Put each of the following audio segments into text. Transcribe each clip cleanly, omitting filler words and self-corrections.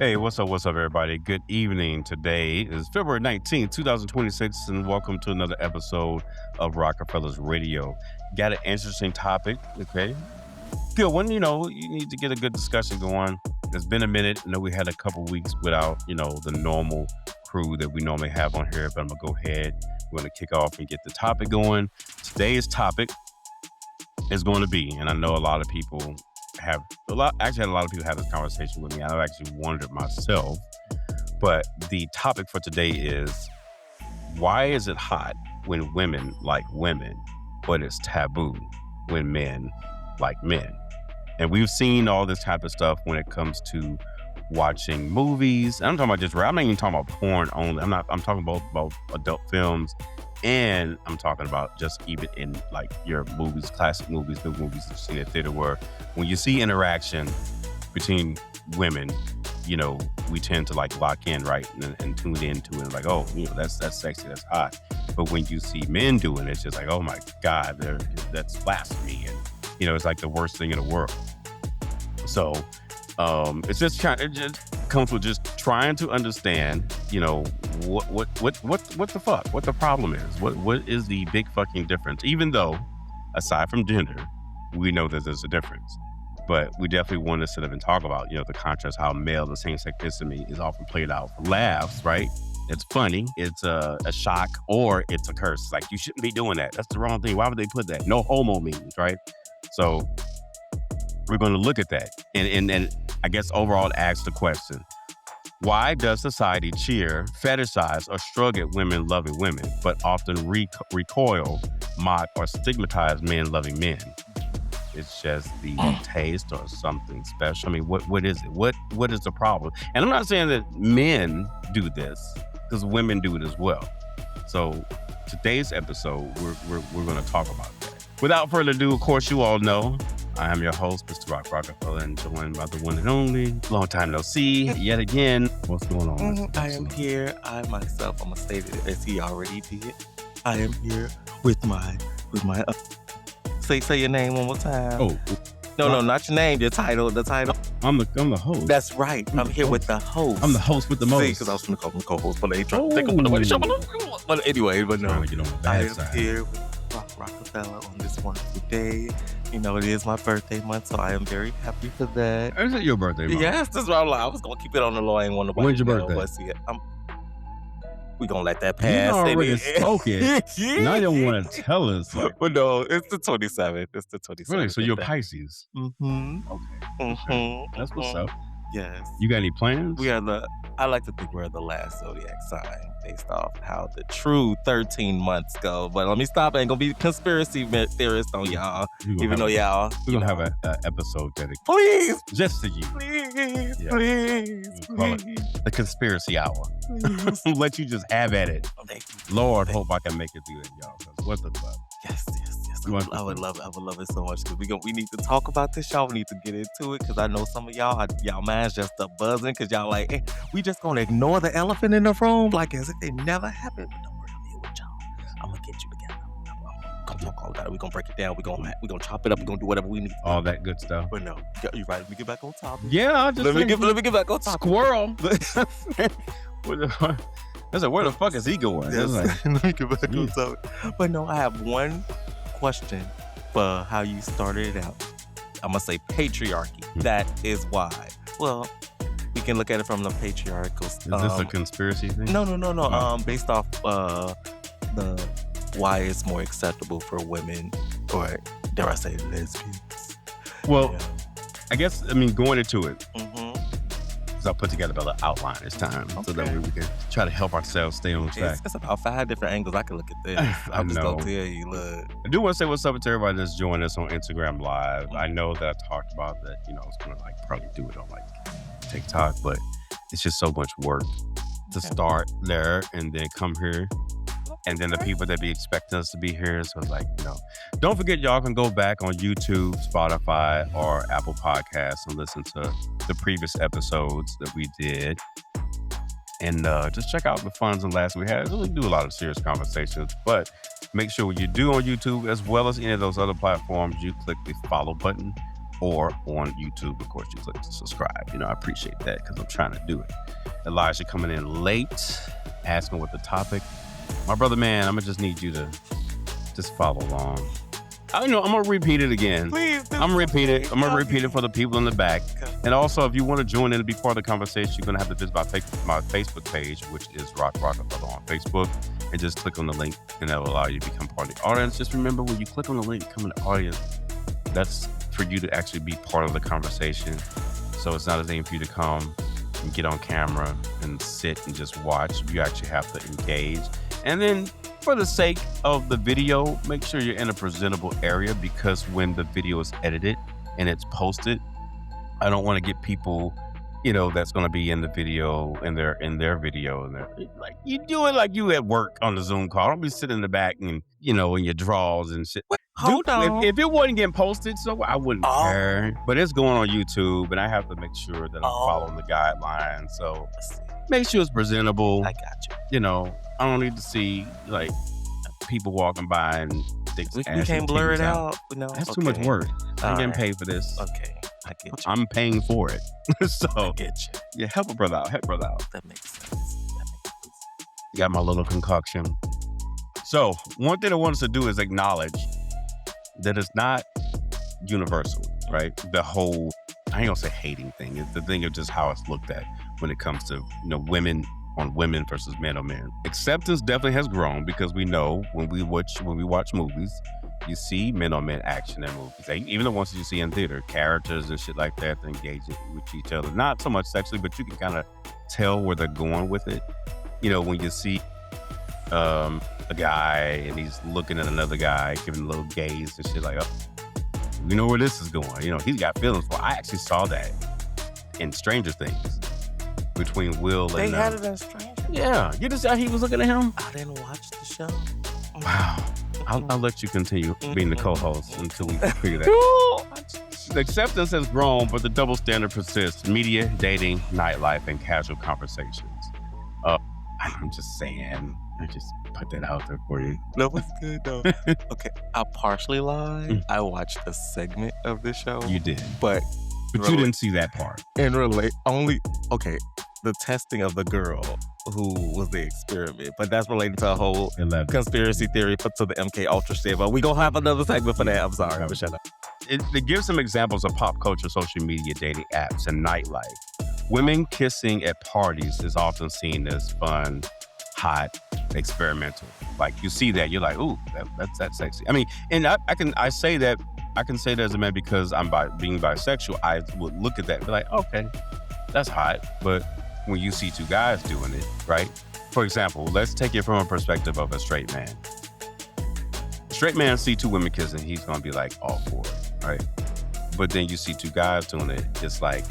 Hey, what's up, everybody? Good evening. Today is February 19th, 2026, and welcome to another episode of Rockefeller's Radio. Got an interesting topic, okay? Good one, you need to get a good discussion going. It's been a minute. I know we had a couple weeks without, the normal crew that we normally have on here, but I'm going to go ahead. We're going to kick off and get the topic going. Today's topic is going to be, and I know a lot of people had a lot of people have this conversation with me. I've actually wondered myself, but the topic for today is, why is it hot when women like women, but it's taboo when men like men? And we've seen all this type of stuff when it comes to watching movies. I'm talking about I'm not even talking about porn only. I'm talking about adult films. And I'm talking about just even in like your movies, classic movies, new movies you've seen at theater, where when you see interaction between women, we tend to like lock in, right? And tune into it like, oh, that's sexy, that's hot. But when you see men doing it, it's just like, oh my God, that's blasphemy. And, it's like the worst thing in the world. So it just comes with just trying to understand, what the fuck, what the problem is, what is the big fucking difference? Even though, aside from gender, we know that there's a difference, but we definitely want to sit up and talk about, the contrast, how male, the same-sex intimacy is often played out for laughs, right? It's funny, it's a shock, or it's a curse. Like, you shouldn't be doing that. That's the wrong thing. Why would they put that? No homo means, right? So we're going to look at that. And I guess overall ask the question, why does society cheer, fetishize, or shrug at women loving women, but often recoil, mock, or stigmatize men loving men? It's just the taste or something special. I mean, what is it? What is the problem? And I'm not saying that men do this, because women do it as well. So today's episode, we're going to talk about that. Without further ado, of course, you all know, I am your host, Mr. Rock Rockefeller, and joined by the one and only, long time no see, yet again. What's going on? I am here. I myself, I'm going to state it as he already did. I am here with my. Say your name one more time. Oh. No, not your name, your title, the title. I'm the host. That's right. I'm here with the host. I'm the host with the most. Because I was going to call him co-host, but they trying to take him on the way to show. But anyway, no. I am here with Rock Rockefeller on this wonderful day. It is my birthday month, so I am very happy for that. Is it your birthday month? Yes, that's what I was going to keep it on the low. I ain't want nobody. When's your birthday? But see, we going to let that pass. You already spoken. Now you don't want to tell us. But no, it's the 27th. It's the 27th. Really? So you're Pisces? Mm-hmm. Okay. Mm-hmm. That's what's up. Yes. You got any plans? I like to think we're the last zodiac sign based off how the true 13 months go. But let me stop. I ain't going to be conspiracy theorist on y'all. Even though y'all... We're going to have an episode dedicated. Please! Just to you. Please, Yeah. please. The conspiracy hour. Let you just have at it. Oh, thank you. Lord, hope I can make it through that, y'all. 'Cause what the fuck? Yes. I would love it so much, because we need to talk about this, y'all. We need to get into it, because I know some of y'all minds just a buzzing, because y'all like, hey, we just gonna ignore the elephant in the room like as if it never happened. But don't worry, I'm here with y'all. I'm gonna get you together. I'm gonna talk all about it. We're gonna break it down. We're gonna chop it up. We're gonna do whatever we need to do. All that good stuff. But no, you right. Let me get back on topic. Yeah, let me get back on topic. Squirrel. Where the fuck is he going? Yes. Let me get back on topic. But no, I have one question for how you started it out. I'm gonna say patriarchy. That is why. Well, we can look at it from the patriarchal. Is this a conspiracy thing? No. Based off the why it's more acceptable for women, or dare I say lesbians. Well, yeah. I guess, going into it, Mm-hmm. I put together a little outline this time, so that way we can try to help ourselves stay on track. It's about 5 different angles I can look at this. I'm just gonna tell you, look. I do want to say what's up to everybody that's joining us on Instagram Live. I know that I talked about that, I was gonna probably do it on TikTok, but it's just so much work to start there and then come here. And then the people that be expecting us to be here. So don't forget, y'all can go back on YouTube, Spotify, or Apple Podcasts and listen to the previous episodes that we did. And just check out the funs and laughs we had. We do a lot of serious conversations, but make sure when you do on YouTube, as well as any of those other platforms, you click the follow button or on YouTube. Of course, you click to subscribe. I appreciate that because I'm trying to do it. Elijah coming in late, asking what the topic. My brother, man, I'm gonna just need you to just follow along. I'm gonna repeat it again. Please. I'm gonna repeat it for the people in the back. And also, if you want to join in and be part of the conversation, you're gonna have to visit my Facebook page, which is Rockefeller on Facebook, and just click on the link, and that will allow you to become part of the audience. Just remember, when you click on the link, come in the audience. That's for you to actually be part of the conversation. So it's not a thing for you to come and get on camera and sit and just watch. You actually have to engage. And then, for the sake of the video, make sure you're in a presentable area, because when the video is edited and it's posted, I don't want to get people, that's going to be in the video, and they're in their video, and they're like, you do it like you at work on the Zoom call. Don't be sitting in the back and, in your drawers and shit. Hold on. If it wasn't getting posted, so I wouldn't care. But it's going on YouTube, and I have to make sure that I'm following the guidelines. So make sure it's presentable. I got you. I don't need to see like people walking by and dicks. We can't blur it out. That's too much work. I'm getting paid for this. Okay, I get you. I'm paying for it. So I get you. Yeah, help a brother out. That makes sense. Got my little concoction. So one thing I want us to do is acknowledge that it's not universal, right? The whole, I ain't gonna say hating thing. It's the thing of just how it's looked at when it comes to women on women versus men on men. Acceptance definitely has grown, because we know when we watch movies, you see men on men action in movies. Even the ones that you see in theater, characters and shit like that, engaging with each other. Not so much sexually, but you can kind of tell where they're going with it. When you see a guy and he's looking at another guy, giving a little gaze and shit like, oh, we know where this is going. He's got feelings for. I actually saw that in Stranger Things between Will and... They had it in Stranger? Yeah. You just saw he was looking at him? I didn't watch the show. Wow. I'll let you continue being the co-host until we figure that out. The acceptance has grown, but the double standard persists. Media, dating, nightlife, and casual conversations. I'm just saying. I just put that out there for you. No, it's good though. Okay, I'll partially lie. I watched a segment of the show. You did. But you didn't see that part. And the testing of the girl who was the experiment. But that's related to a whole 11. Conspiracy theory put to the MK Ultra shit. But we gonna have another segment for that. I'm sorry, but shut up. It gives some examples of pop culture, social media, dating apps, and nightlife. Women kissing at parties is often seen as fun, hot, experimental. Like, you see that, you're like, ooh, that's sexy. I mean, and I can say that as a man, because I'm being bisexual, I would look at that and be like, okay, that's hot. But when you see two guys doing it, right? For example, let's take it from a perspective of a straight man. Straight man see two women kissing, he's gonna be like all for it, right? But then you see two guys doing it, it's like,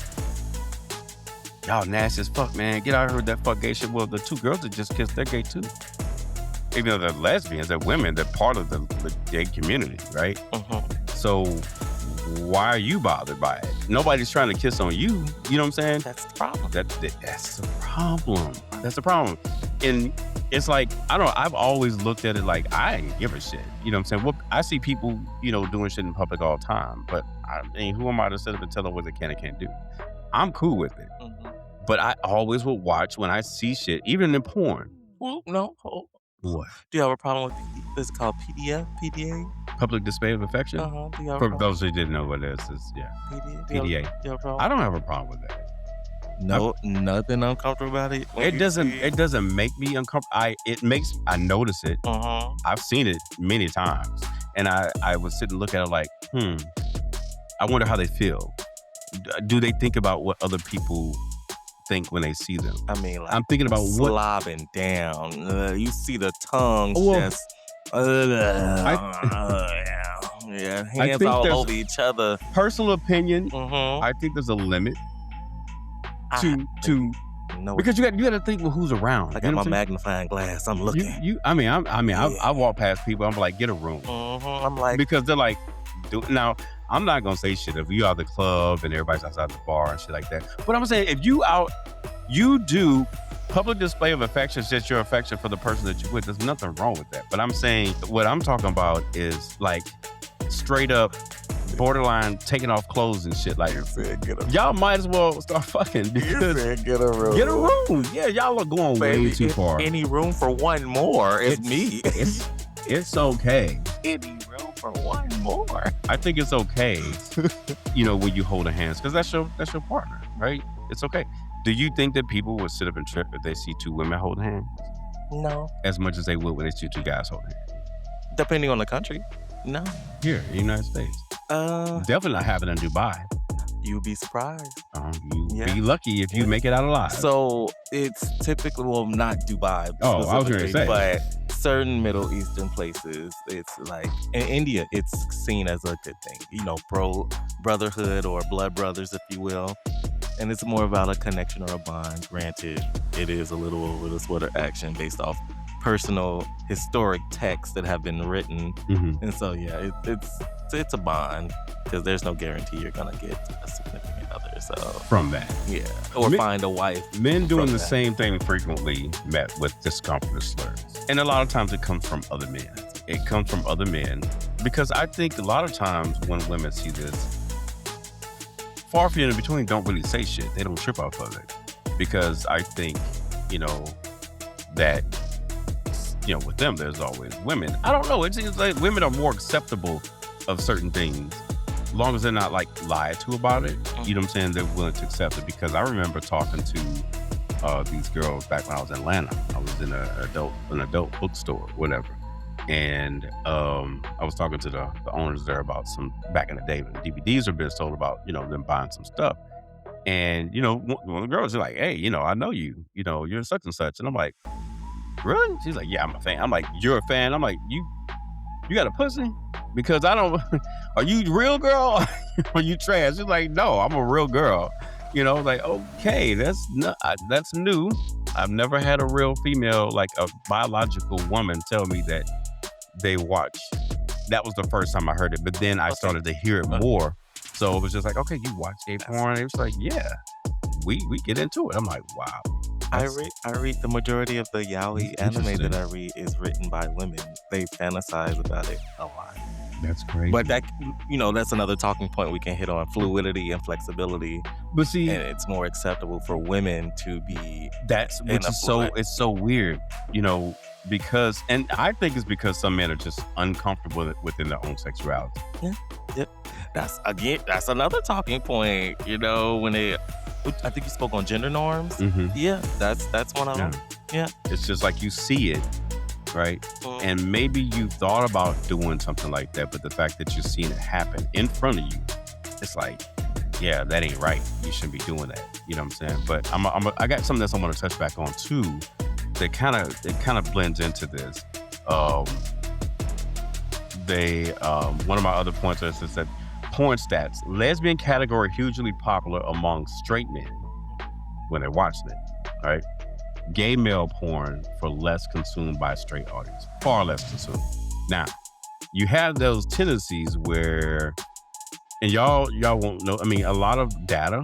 y'all nasty as fuck, man. Get out of here with that fuck gay shit. Well, the two girls that just kissed, they're gay too. Even though they're lesbians, they're women, they're part of the gay community, right? So why are you bothered by it? Nobody's trying to kiss on you. You know what I'm saying? That's the problem. That's the problem. That's the problem. And it's like, I don't know, I've always looked at it like, I ain't give a shit. You know what I'm saying? Well, I see people, doing shit in public all the time. But I mean, who am I to sit up and tell them what they can and can't do? I'm cool with it. But I always would watch when I see shit, even in porn. Well, no. What? Do you have a problem with this called PDF? PDA? Public display of affection? For those who didn't know what it is, yeah. PDA? PDA. Do you have a problem? I don't have a problem with that. No, nothing uncomfortable about it? It doesn't make me uncomfortable. I notice it. I've seen it many times. And I would sit and look at it like, I wonder how they feel. Do they think about what other people think when they see them? I mean, like, I'm thinking about what slobbing down. You see the tongue just hands all over each other. Personal opinion. I think there's a limit to because you got to think, well, who's around. I got my magnifying glass. I'm looking. I walk past people. I'm like, get a room. I'm like, because they're like, now. I'm not gonna say shit if you out at the club and everybody's outside the bar and shit like that. But I'm saying, if you do public display of affection, just your affection for the person that you're with, there's nothing wrong with that. But I'm saying, what I'm talking about is like straight up borderline taking off clothes and shit. Like, Get a y'all might as well start fucking because get a room. get a room. Yeah, y'all are going way too far. Any room for one more is me. It's okay. Any room for one more. I think it's okay, when you hold hands, because that's your partner, right? It's okay. Do you think that people would sit up and trip if they see two women holding hands? No. As much as they would when they see two guys holding hands? Depending on the country. No. Here, in the United States. Definitely not happening in Dubai. You'd be surprised. Be lucky if you make it out alive. So it's typically, well, not Dubai. Oh, I was going to say. But certain Middle Eastern places, it's like, in India, it's seen as a good thing. Pro brotherhood or blood brothers, if you will. And it's more about a connection or a bond. Granted, it is a little over the sweater action based off personal historic texts that have been written. And so, yeah, it's a bond because there's no guarantee you're going to get a significant other. So from that. Yeah. Or find a wife. Men doing the same thing frequently met with discomfort slurs. And a lot of times it comes from other men. It comes from other men because I think a lot of times when women see this, far few in between don't really say shit. They don't trip off of it because I think, that, with them, there's always women. I don't know. It seems like women are more acceptable of certain things as long as they're not like lied to about it. You know what I'm saying? They're willing to accept it because I remember talking to these girls back when I was in Atlanta. I was in an adult bookstore, whatever. And I was talking to the owners there about some, back in the day when DVDs were being sold, about, them buying some stuff. And, one of the girls is like, hey, I know you, you're such and such. And I'm like, really? She's like, yeah, I'm a fan. I'm like, you're a fan? I'm like, you got a pussy? Because I don't, are you real girl? Are you trans? She's like, no, I'm a real girl. Like, okay, that's new. I've never had a real female, like a biological woman, tell me that they watch. That was the first time I heard it, but then I started to hear it more. So it was just like, okay, you watch gay porn? It was like, yeah, we get into it. I'm like, wow. I read the majority of the yaoi anime that I read is written by women. They fantasize about it a lot. That's crazy. But that, that's another talking point we can hit on: fluidity and flexibility. But see, and it's more acceptable for women to be. It's so weird, because, and I think it's because some men are just uncomfortable within their own sexuality. Yeah. Yep. That's another talking point. I think you spoke on gender norms. Yeah, that's one of them. Yeah. It's just like you see it, right? And maybe you thought about doing something like that, but the fact that you're seeing it happen in front of you, it's like, yeah, that ain't right. You shouldn't be doing that. You know what I'm saying? But I got something else I want to touch back on too. That kind of blends into this. One of my other points is that porn stats, lesbian category hugely popular among straight men when they're watching it, right? Gay male porn for less consumed by a straight audience, far less consumed. Now, you have those tendencies where, and y'all won't know, a lot of data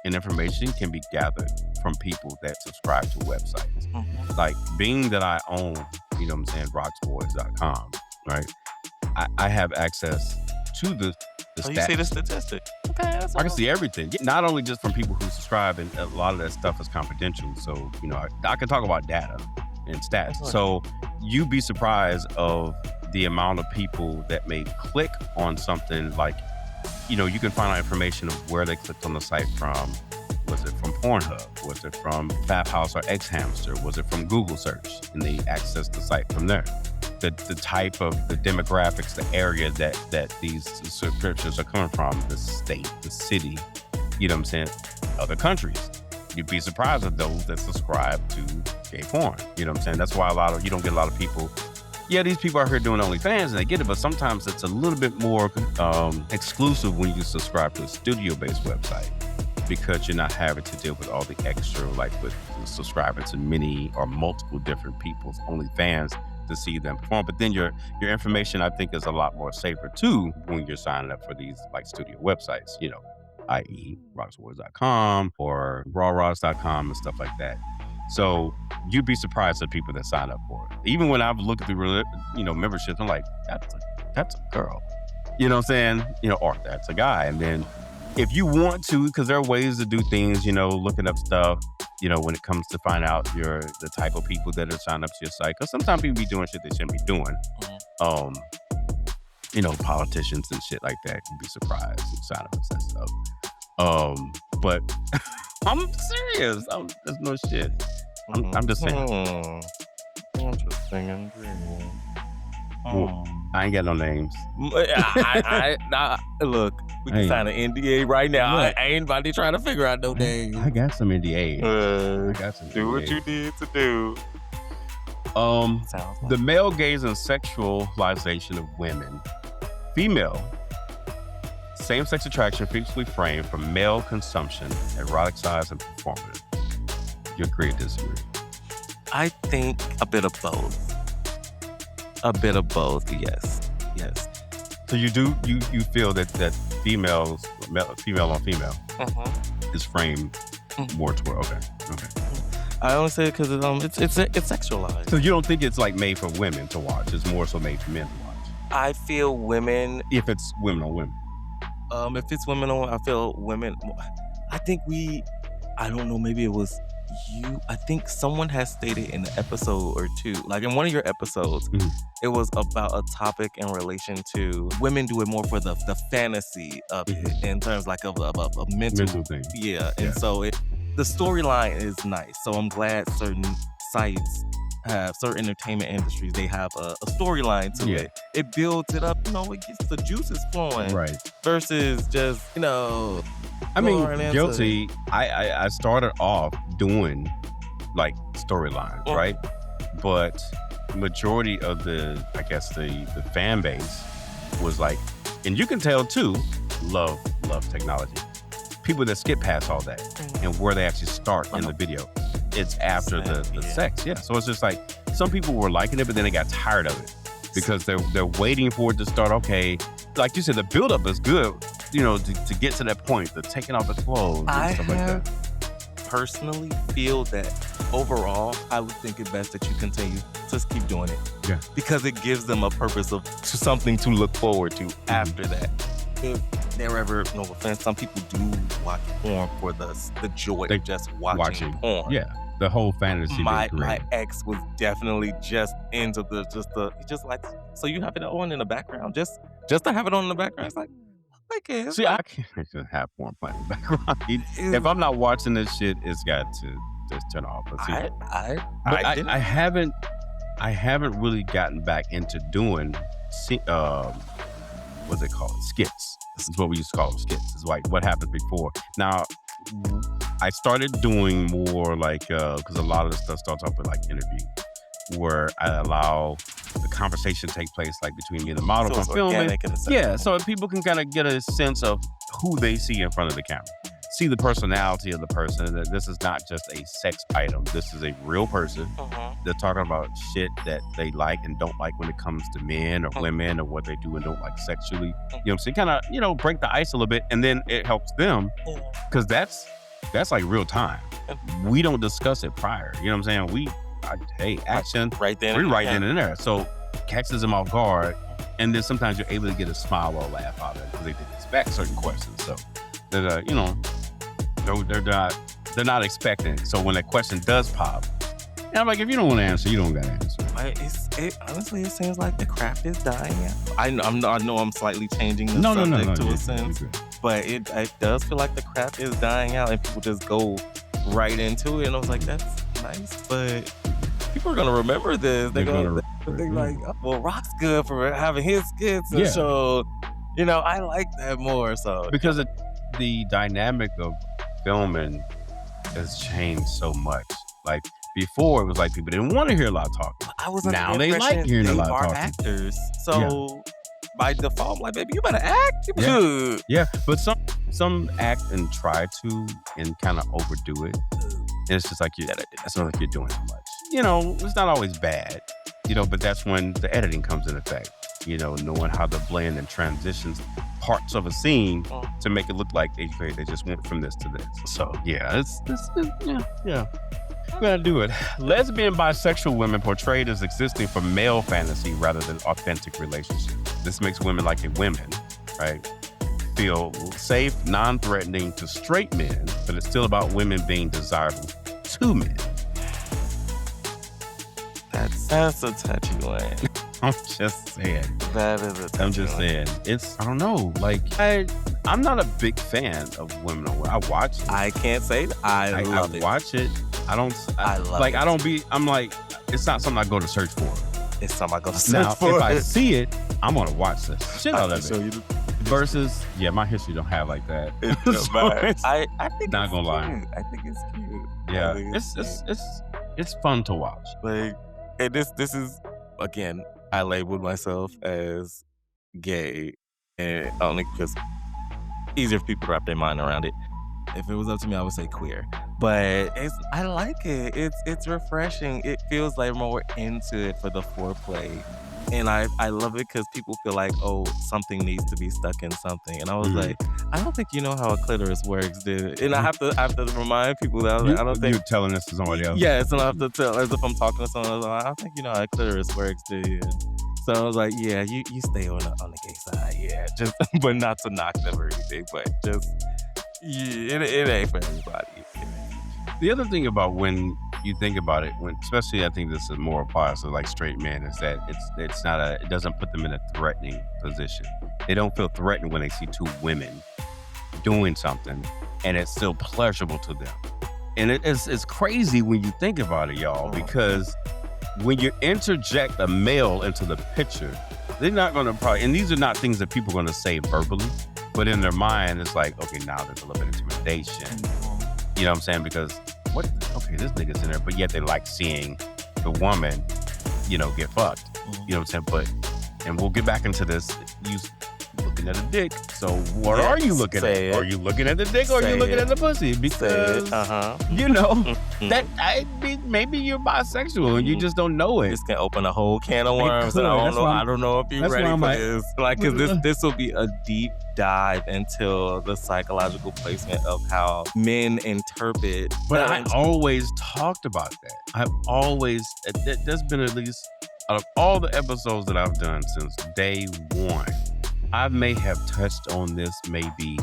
and information can be gathered from people that subscribe to websites. Like, being that I own, rocksboys.com, right? I have access to the stats. You see the statistic. Okay, I can see everything. Not only just from people who subscribe, and a lot of that stuff is confidential. So, I can talk about data and stats. So you'd be surprised of the amount of people that may click on something like, you can find out information of where they clicked on the site from. Was it from Pornhub? Was it from Fap House or X Hamster? Was it from Google search? And they access the site from there. The type of the demographics, the area that these subscriptions are coming from, the state, the city, other countries. You'd be surprised at those that subscribe to gay porn. That's why you don't get a lot of people. Yeah, these people are here doing OnlyFans and they get it, but sometimes it's a little bit more exclusive when you subscribe to a studio-based website, because you're not having to deal with all the extra, like with subscribing to many or multiple different people's OnlyFans to see them perform. But then your information, I think, is a lot more safer too when you're signing up for these like studio websites, i.e. rocksboys.com or rawross.com and stuff like that. So you'd be surprised at people that sign up for it. Even when I've looked through, memberships, I'm like, that's a girl. You know what I'm saying? Or that's a guy. And then if you want to, because there are ways to do things, looking up stuff, when it comes to find out the type of people that are signed up to your site. Because sometimes people be doing shit they shouldn't be doing. Politicians and shit like that. You'd be surprised and sign up and that stuff. But I'm serious. There's no shit. I'm just saying. Interesting. I ain't got no names. Look, we can sign an NDA right now. I ain't about to try to figure out no names. I got some NDA. I got some. Do what you need to do. The male gaze and sexualization of women. Female. Same-sex attraction frequently framed for male consumption, eroticized and performative. You agree or disagree? I think a bit of both. Yes. So you feel that female on female is framed more toward okay. I only say it because it's sexualized. So you don't think it's like made for women to watch? It's more so made for men to watch. I feel women. If it's women on women. If it's women on, I feel women. I think I don't know. Maybe it was you. I think someone has stated in an episode or two, like in one of your episodes, it was about a topic in relation to women do it more for the fantasy of it in terms like of a mental thing. Yeah, and so the storyline is nice. So I'm glad certain sites have certain entertainment industries. They have a storyline to it. It builds it up. It gets the juices flowing. Right. Versus just I mean, guilty. I started off doing like storylines, right? But majority of the fan base was like, and you can tell too, love technology. People that skip past all that and where they actually start in the video. It's after the sex. Yeah. So it's just like some people were liking it, but then they got tired of it because they're waiting for it to start. Okay. Like you said, the buildup is good, to get to that point, the taking off the clothes and stuff like that. Personally feel that overall, I would think it best that you continue to keep doing it. Yeah. Because it gives them a purpose to something to look forward to after that. If they're ever, no offense, some people do watch porn for the joy of just watching porn. Yeah. The whole fantasy. My ex was definitely just into so you have it on in the background, just to have it on in the background. It's like, okay. See, I can't just have porn playing in the background. If I'm not watching this shit, it's got to just turn off. But see, I haven't really gotten back into doing what's it called? Skits. This is what we used to call them, skits. It's like what happened before. Now, I started doing more like, because a lot of the stuff starts off with like interview, where I allow the conversation to take place like between me and the model so for filming. Yeah, so people can kind of get a sense of who they see in front of the camera. See the personality of the person, that this is not just a sex item. This is a real person. They're talking about shit that they like and don't like when it comes to men or women or what they do and don't like sexually. So kind of, break the ice a little bit, and then it helps them because that's like real time. We don't discuss it prior. You know what I'm saying? Hey, action. Right then. We're right then and there. So catches them off guard, and then sometimes you're able to get a smile or a laugh out of it because they didn't expect certain questions. So that they're not expecting. So when that question does pop, and I'm like, if you don't want to answer, you don't got to answer. Honestly, it seems like the craft is dying out. I know I'm slightly changing the subject to a sense, but it does feel like the craft is dying out, and people just go right into it. And I was like, that's nice, but people are gonna remember this. They're gonna think like, oh, well, Rock's good for having his skits, and so I like that more. So because the dynamic of filming has changed so much. Like before, it was like people didn't want to hear a lot of talking. I was now they like hearing a lot of talking. Actors, so by default, I'm like, baby, you better act. Yeah, but some act and try to and kind of overdo it. And it's just like it's not like you're doing too much. It's not always bad. But that's when the editing comes in effect. Knowing how to blend and transitions parts of a scene to make it look like they just went from this to this. So yeah, we gotta do it. Lesbian bisexual women portrayed as existing for male fantasy rather than authentic relationships. This makes women liking women right, feel safe, non-threatening to straight men, but it's still about women being desirable to men. That's a touchy one. I'm just saying. That is a touchy I'm just saying. It's, I don't know. Like, I'm not a big fan of women on. I watch it. I can't say that. I love it. Watch it. I love it. I don't be, I'm like, it's not something I go to search for. It's something I go to search Now, for. if I see it, I'm going to watch this shit out of show you it. Versus, yeah, my history don't have like that. I think not it's gonna lie. cute. I think it's cute. Yeah, I think it's fun to watch. like, and this is, again, I labeled myself as gay, and only because easier for people to wrap their mind around it. If it was up to me, I would say queer. But I like it. It's refreshing. It feels like more into it for the foreplay. And I love it because people feel like, oh, something needs to be stuck in something. And I was like, I don't think you know how a clitoris works, dude. And I have to remind people that I don't think you're telling this to somebody else. Yes, and I have to tell, as if I'm talking to someone else, I don't think you know how a clitoris works, do you? So I was like, yeah, you stay on the gay side, yeah, just but not to knock them or anything, but just it ain't for everybody. The other thing about when you think about it, when especially I think this is more applies to like straight men, is that it doesn't put them in a threatening position. They don't feel threatened when they see two women doing something, and it's still pleasurable to them. And it's crazy when you think about it, y'all, because when you interject a male into the picture, they're not going to probably, and these are not things that people are going to say verbally, but in their mind, it's like, okay, now there's a little bit of intimidation. You know what I'm saying? Because this nigga's in there, but yet they like seeing the woman, get fucked. You know what I'm saying? And we'll get back into this. You looking at a dick. So what are you looking at? Are you looking at the dick or are you looking at the pussy? Because that maybe you're bisexual and you just don't know it. This can open a whole can of worms. And I don't know if you're ready for this. Like, because this will be a deep dive into the psychological placement of how men interpret. But I always talked about that. There's been at least, out of all the episodes that I've done since day one, I may have touched on this maybe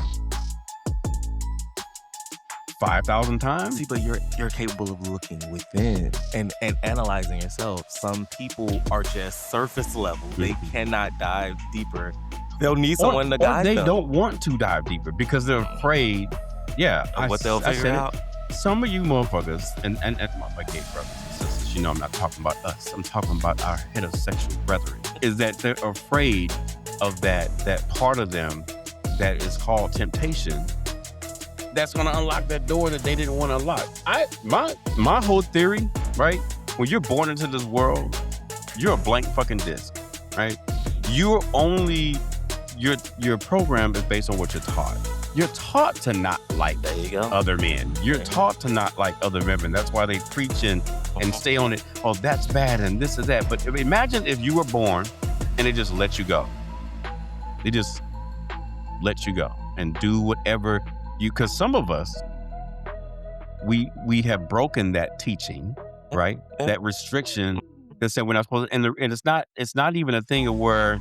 5,000 times. See, but you're capable of looking within and analyzing yourself. Some people are just surface level. They cannot dive deeper. They'll need someone to guide them. They don't want to dive deeper because they're afraid. Yeah, of what they'll figure out. Some of you motherfuckers, and my gay brothers and sisters, I'm not talking about us. I'm talking about our heterosexual brethren. Is that they're afraid of that part of them that is called temptation. That's going to unlock that door that they didn't want to unlock. My whole theory, right? When you're born into this world, you're a blank fucking disc, right? Your program is based on what you're taught. You're taught to not like other men. You're taught to not like other women. That's why they preach and stay on it. Oh, that's bad and this is that. But imagine if you were born and they just let you go. They just let you go and do whatever because some of us, we have broken that teaching, right? That restriction that said we're not supposed to, and it's not even a thing of where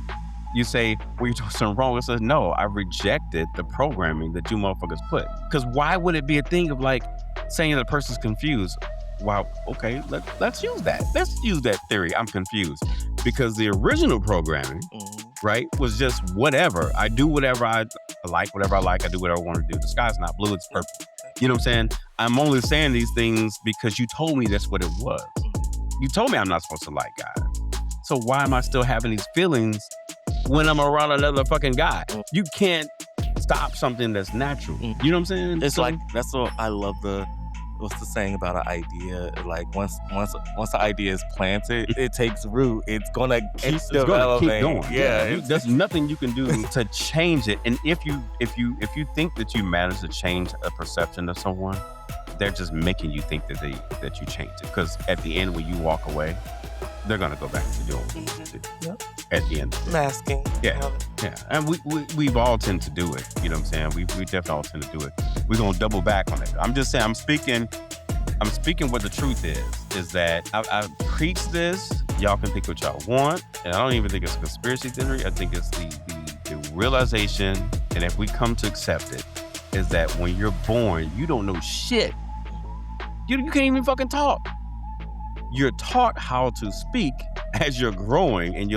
you say, well, you're doing something wrong. It says, no, I rejected the programming that you motherfuckers put. Because why would it be a thing of like saying that a person's confused? Wow, okay, let's use that. Let's use that theory. I'm confused. Because the original programming, right, was just whatever. I do whatever I like, whatever I like. I do whatever I want to do. The sky's not blue, it's purple. You know what I'm saying? I'm only saying these things because you told me that's what it was. You told me I'm not supposed to like guys. So why am I still having these feelings when I'm around another fucking guy? You can't stop something that's natural. You know what I'm saying? It's like, that's what I love what's the saying about an idea? Like once the idea is planted, it takes root. It's gonna keep developing. Keep going. Yeah, there's nothing you can do to change it. And if you think that you manage to change a perception of someone, they're just making you think that you changed it. Because at the end, when you walk away, they're gonna go back to doing what they used to do. Yep. At the end, masking. Yeah. And we've all tend to do it. You know what I'm saying? We definitely all tend to do it. We're gonna double back on it. I'm just saying. I'm speaking what the truth is that I preach this. Y'all can think what y'all want, and I don't even think it's a conspiracy theory. I think it's the realization, and if we come to accept it, is that when you're born, you don't know shit. You can't even fucking talk. You're taught how to speak as you're growing, and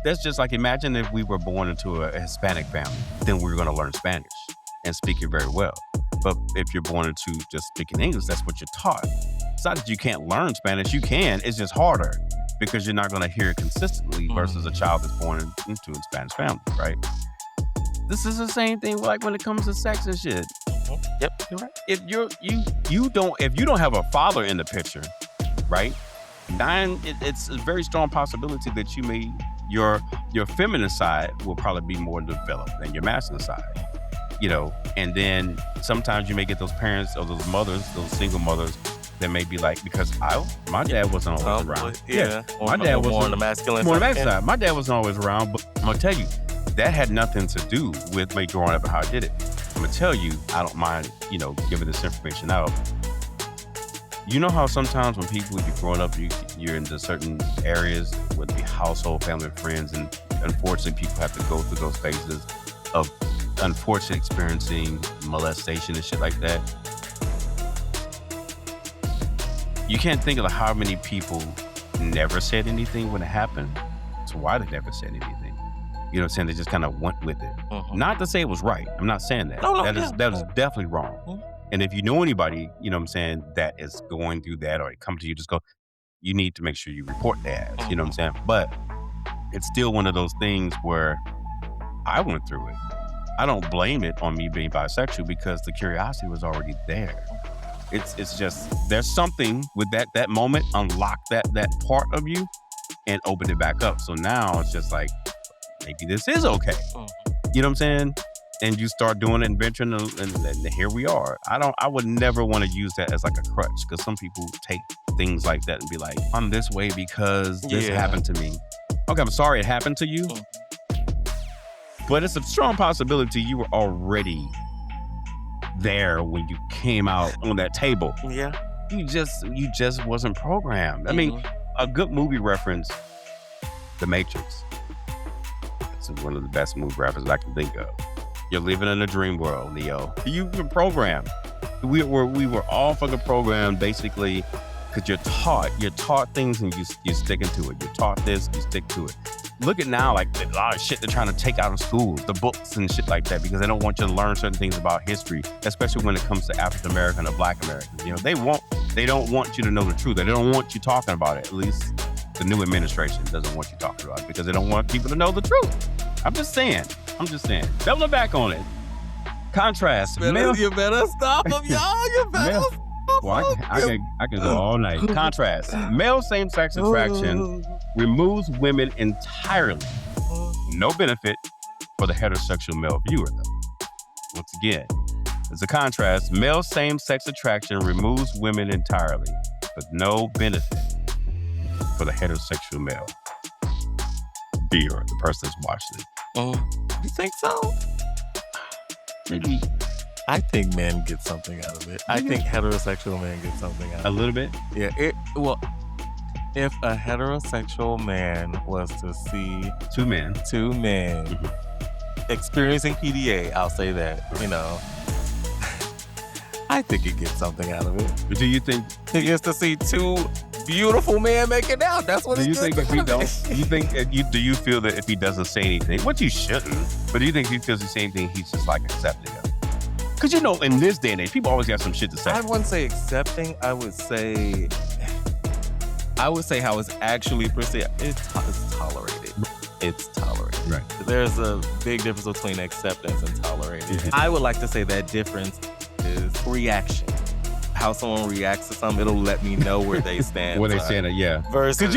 that's just like, imagine if we were born into a Hispanic family, then we're going to learn Spanish and speak it very well. But if you're born into just speaking English, that's what you're taught. It's not that you can't learn Spanish. You can. It's just harder because you're not going to hear it consistently versus a child that's born into a Spanish family, right? This is the same thing like when it comes to sex and shit. Yep, you're right. If you don't have a father in the picture, right? It's a very strong possibility that your feminine side will probably be more developed than your masculine side. And then sometimes you may get those parents or those mothers, those single mothers that may be like, because my dad wasn't always around. Yeah. My dad was more on the masculine more on the side. masculine side. My dad wasn't always around, but I'm gonna tell you, that had nothing to do with me growing up and how I did it. I'm gonna tell you, I don't mind, giving this information out. You know how sometimes when you're growing up, you're into certain areas, whether it be household, family, friends, and unfortunately people have to go through those phases of unfortunately experiencing molestation and shit like that. You can't think of how many people never said anything when it happened. So why they never said anything? You know what I'm saying? They just kind of went with it. Not to say it was right. I'm not saying that. No, that is definitely wrong. And if you know anybody, you know what I'm saying, that is going through that, or it come to you, just go, you need to make sure you report that. You know what I'm saying? But it's still one of those things where I went through it. I don't blame it on me being bisexual because the curiosity was already there. It's just, there's something with that moment, unlock that part of you and open it back up. So now it's just like, maybe this is okay. You know what I'm saying? And you start doing it and venturing, and here we are. I would never want to use that as like a crutch, because some people take things like that and be like, I'm this way because this happened to me. Okay, I'm sorry it happened to you. But it's a strong possibility you were already there when you came out on that table. Yeah. You just wasn't programmed. I mean, a good movie reference, The Matrix. It's one of the best movie references I can think of. You're living in a dream world, Neo. You've been programmed. We were all fucking programmed, basically, because you're taught things and you stick into it. You're taught this, you stick to it. Look at now, like, a lot of shit they're trying to take out of schools, the books and shit like that, because they don't want you to learn certain things about history, especially when it comes to African American or Black Americans. They don't want you to know the truth. They don't want you talking about it. At least the new administration doesn't want you talking about it because they don't want people to know the truth. I'm just saying. Doubling back on it. Contrast. You better stop them, y'all. You better stop them. Well, I can go all night. Contrast. Male same-sex attraction removes women entirely. No benefit for the heterosexual male viewer, though. Once again, as a contrast, male same-sex attraction removes women entirely, but no benefit for the heterosexual male viewer, the person that's watching it. You think so? Maybe. I think men get something out of it. I think heterosexual men get something out of it. A little bit? Yeah. If a heterosexual man was to see two men experiencing PDA, I'll say that, I think he gets something out of it. Do you think he gets to see two beautiful men making out? That's what. Do you think if he don't? Do you feel that if he doesn't say anything, which he shouldn't, but do you think if he feels the same thing, he's just like accepting of it? Because in this day and age, people always have some shit to say. I wouldn't say accepting. I would say how it's actually perceived. It's tolerated. It's tolerated. Right. There's a big difference between acceptance and tolerated. Mm-hmm. I would like to say that difference is reaction. How someone reacts to something, it'll let me know where they stand. Where they stand, yeah. Versus,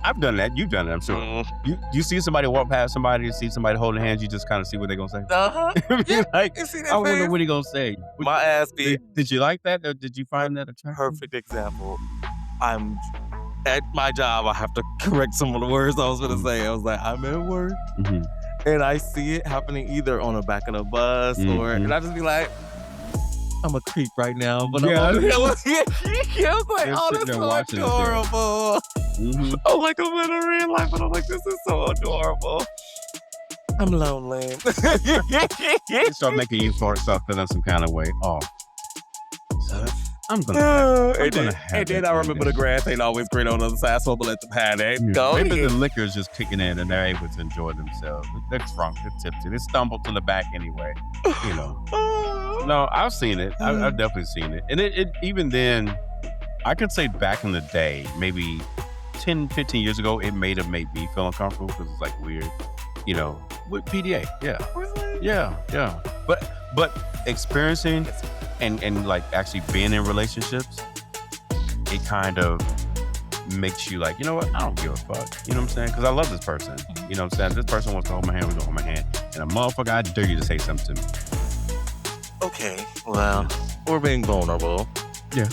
I've done that. You've done it, I'm sure. You see somebody walk past somebody, you see somebody holding hands, you just kind of see what they're going to say. Yeah, like, you see that I wonder what he's going to say. My ass be. Did you like that? Or did you find that attractive? Perfect example. I'm at my job. I have to correct some of the words I was going to say. I was like, I'm at work. Mm-hmm. And I see it happening either on the back of the bus and I just be like, I'm a creep right now, but I'm like, oh, that's so adorable. Mm-hmm. I'm like, I'm in a real life, but I'm like, this is so adorable. I'm lonely. It start making you start feeling some kind of way. Oh, I'm gonna. And then I remember the grass ain't always green on the other side, so I'm gonna let them have that. Go Maybe ahead. the liquor is just kicking in and they're able to enjoy themselves. They're drunk, they're tipsy, they stumble to the back anyway. You know. No, I've seen it. I've definitely seen it. And it even then, I could say back in the day, maybe 10, 15 years ago, it may have made me feel uncomfortable because it's like weird, you know, with PDA. Yeah. Really? Yeah. But experiencing and like actually being in relationships, it kind of makes you like, you know what? I don't give a fuck. You know what I'm saying? Because I love this person. You know what I'm saying? This person wants to hold my hand, we're gonna hold my hand. And a motherfucker, I dare you to say something to me. Okay, well, we're being vulnerable. Yeah.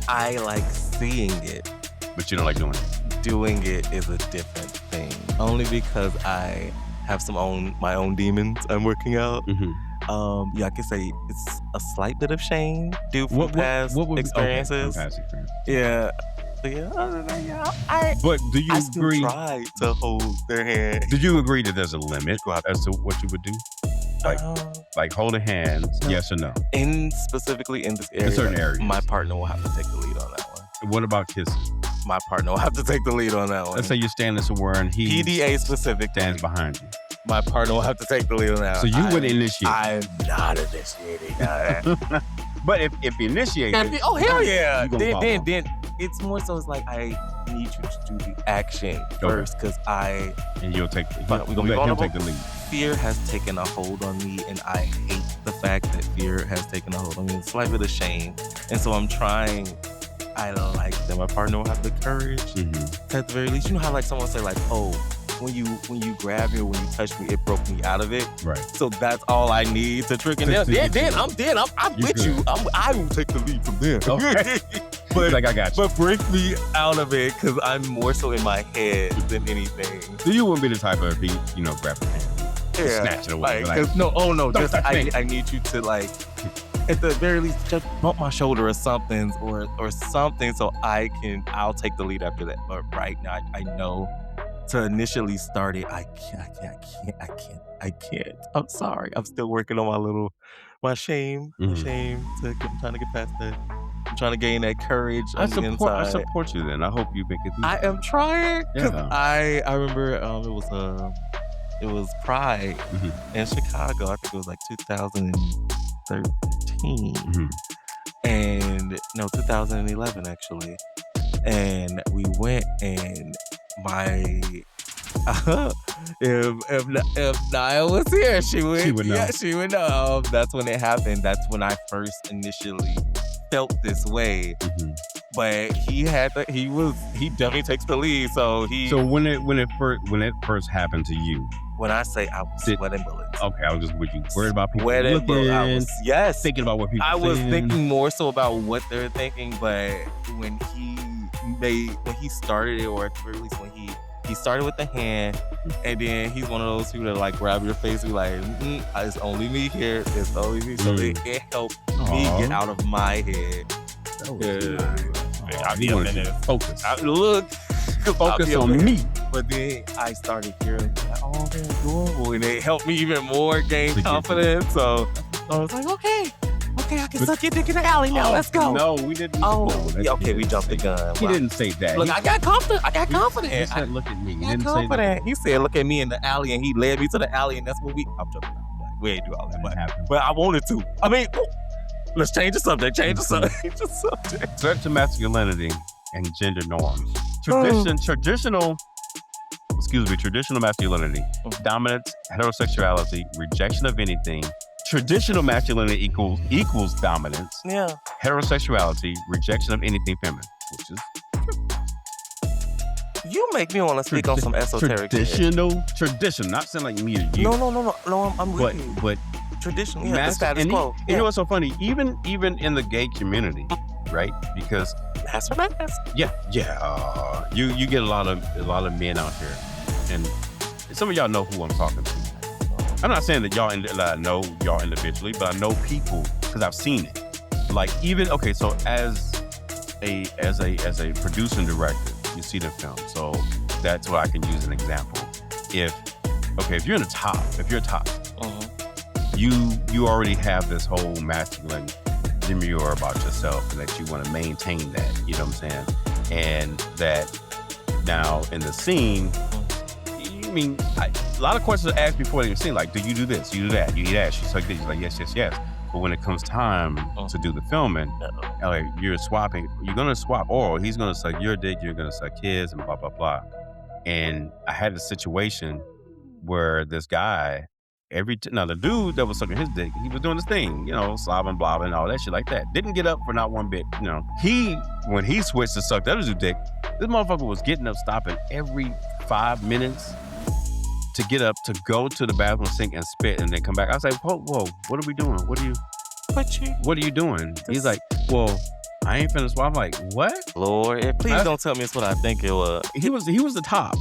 I like seeing it. But you don't like doing it. Doing it is a different thing. Only because I have my own demons I'm working out. Mm-hmm. Yeah, I can say it's a slight bit of shame due from What past would experiences. Okay, past experience. Yeah. Other than that, yeah, But do you I still agree? try to hold their hand. Did you agree that there's a limit as to what you would do? Like holding hands, yes or no? Specifically in this area, in certain areas, my partner will have to take the lead on that one. What about kissing? My partner will have to take the lead on that one. Let's say you're standing somewhere and he PDA specific stands behind you. My partner will have to take the lead on that. So you would initiate. I'm not initiating that. But if you initiate, oh hell yeah! Then it's more so it's like I need you to do the action first because and you'll take. We're gonna be let him take the lead. Fear has taken a hold on me, and I hate the fact that fear has taken a hold on me. It's a slight bit of shame, and so I'm trying. I like that my partner will have the courage. Mm-hmm. At the very least, you know how like someone say like, oh, when you grab me or when you touch me, it broke me out of it. Right. So that's all I need to trigger them. Then I'm with you. I will take the lead from there. Okay. But like I got you. But break me out of it because I'm more so in my head than anything. So you wouldn't be the type of grab the hand, snatch it away. I need you to like. At the very least, just bump my shoulder or something, or something, so I'll take the lead after that. But right now, I know to initially start it, I can't. I'm sorry. I'm still working on my shame. I'm trying to get past that. I'm trying to gain that courage on the inside. I support you then. I hope you make it through. I am trying. Because I remember it was Pride in Chicago. I think it was like 2013. And no, 2011 actually. And we went and if Nia was here, she would know. Yeah, she would know. That's when it happened. That's when I first initially felt this way. But he definitely takes the lead. So when it first happened to you. When I say I was sweating bullets. Okay, I was just with you. Worried about people looking. Thinking about what people I was thinking more so about what they're thinking, but when he started it, or at the very least when he started with the hand, and then he's one of those people that like grab your face and be like, it's only me here. It's only me. So it helped me get out of my head. I wanted to focus. Focus on me. But then I started hearing, like, they're adorable. And it helped me even more gain confidence. So I was like, okay, I can suck your dick in the alley now. Let's go. No, we didn't. Okay, we jumped the gun. He didn't say that. Look, I got confident. He said, look at me. He didn't say that. He said, look at me in the alley, and he led me to the alley, and that's what I'm jumping out. Like, we ain't do all that. But I wanted to. I mean, let's change the subject. Threat to masculinity and gender norms. Traditional masculinity, dominance, heterosexuality, rejection of anything. Traditional masculinity equals dominance. Yeah. Heterosexuality, rejection of anything feminine, which is you make me want to speak on some esoteric tradition. Not saying like me or you. No. I'm with you. But traditional, the status quo. You know what's so funny? Even in the gay community, right? Because that's what matters. Yeah. You get a lot of men out here, and some of y'all know who I'm talking to. I'm not saying that I know y'all individually, but I know people because I've seen it. Like even so as a producer and director, you see the film, so that's what I can use an example. If okay, if you're a top, you already have this whole masculine demure about yourself and that you want to maintain that, you know what I'm saying? And that now in the scene, I mean, a lot of questions are asked before they scene, like, do you do this? You do that? You eat that? She's like this. She's like, yes, yes, yes. But when it comes time to do the filming, like, you're swapping. You're gonna swap oral. He's gonna suck your dick. You're gonna suck his, and blah blah blah. And I had a situation where this guy, now the dude that was sucking his dick, he was doing this thing, you know, slobbing, blobbing, all that shit like that. Didn't get up for not one bit, you know. When he switched to suck the other dude's dick, this motherfucker was getting up, stopping every 5 minutes to get up to go to the bathroom sink and spit and then come back. I was like, whoa, what are we doing? What are you doing? He's like, well, I ain't finished. I'm like, what? Lord, please don't tell me it's what I think it was. He was the top.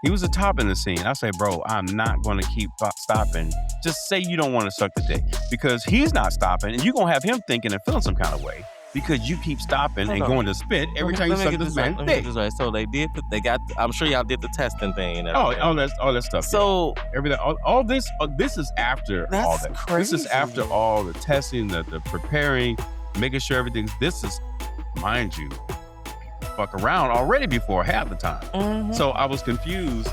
He was the top in the scene. I say, bro, I'm not going to keep stopping. Just say you don't want to suck the dick, because he's not stopping, and you're going to have him thinking and feeling some kind of way because you keep stopping and going to spit every time you suck this man's dick. Right. So I'm sure y'all did the testing thing. And all that stuff. So everything, all this is after all that. Crazy. This is after all the testing, the preparing, making sure everything's. This is, mind you, fuck around already before half the time. Mm-hmm. So I was confused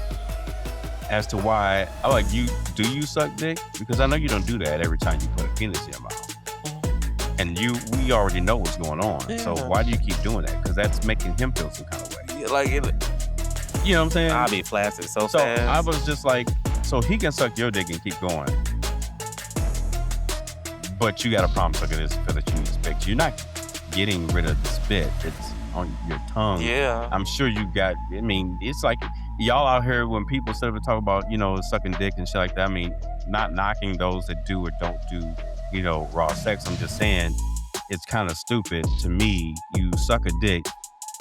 as to why. I like, you suck dick? Because I know you don't do that every time you put a penis in your mouth. And we already know what's going on. Yeah. So why do you keep doing that? Because that's making him feel some kind of way. Yeah, like, you know what I'm saying? I'll be flaccid so fast. I was just like, so he can suck your dick and keep going, but you got a problem sucking this because you need spit. You're not getting rid of the spit. It's on your tongue. Yeah. I'm sure you got, I mean, it's like y'all out here when people sit up and talk about, you know, sucking dick and shit like that. I mean, not knocking those that do or don't do, you know, raw sex. I'm just saying it's kind of stupid to me. You suck a dick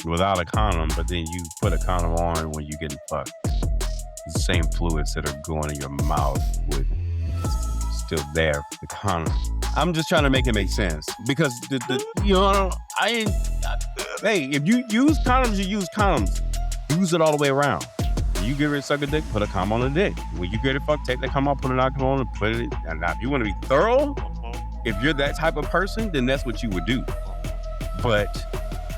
without a condom, but then you put a condom on when you getting fucked. It's the same fluids that are going in your mouth with still there, the condom. I'm just trying to make it make sense because you know, hey, if you use condoms, you use condoms. Use it all the way around. When you get ready to suck a dick, put a condom on the dick. When you get it fucked, take that condom off, put a condom on, and put it. And now, if you want to be thorough, if you're that type of person, then that's what you would do. But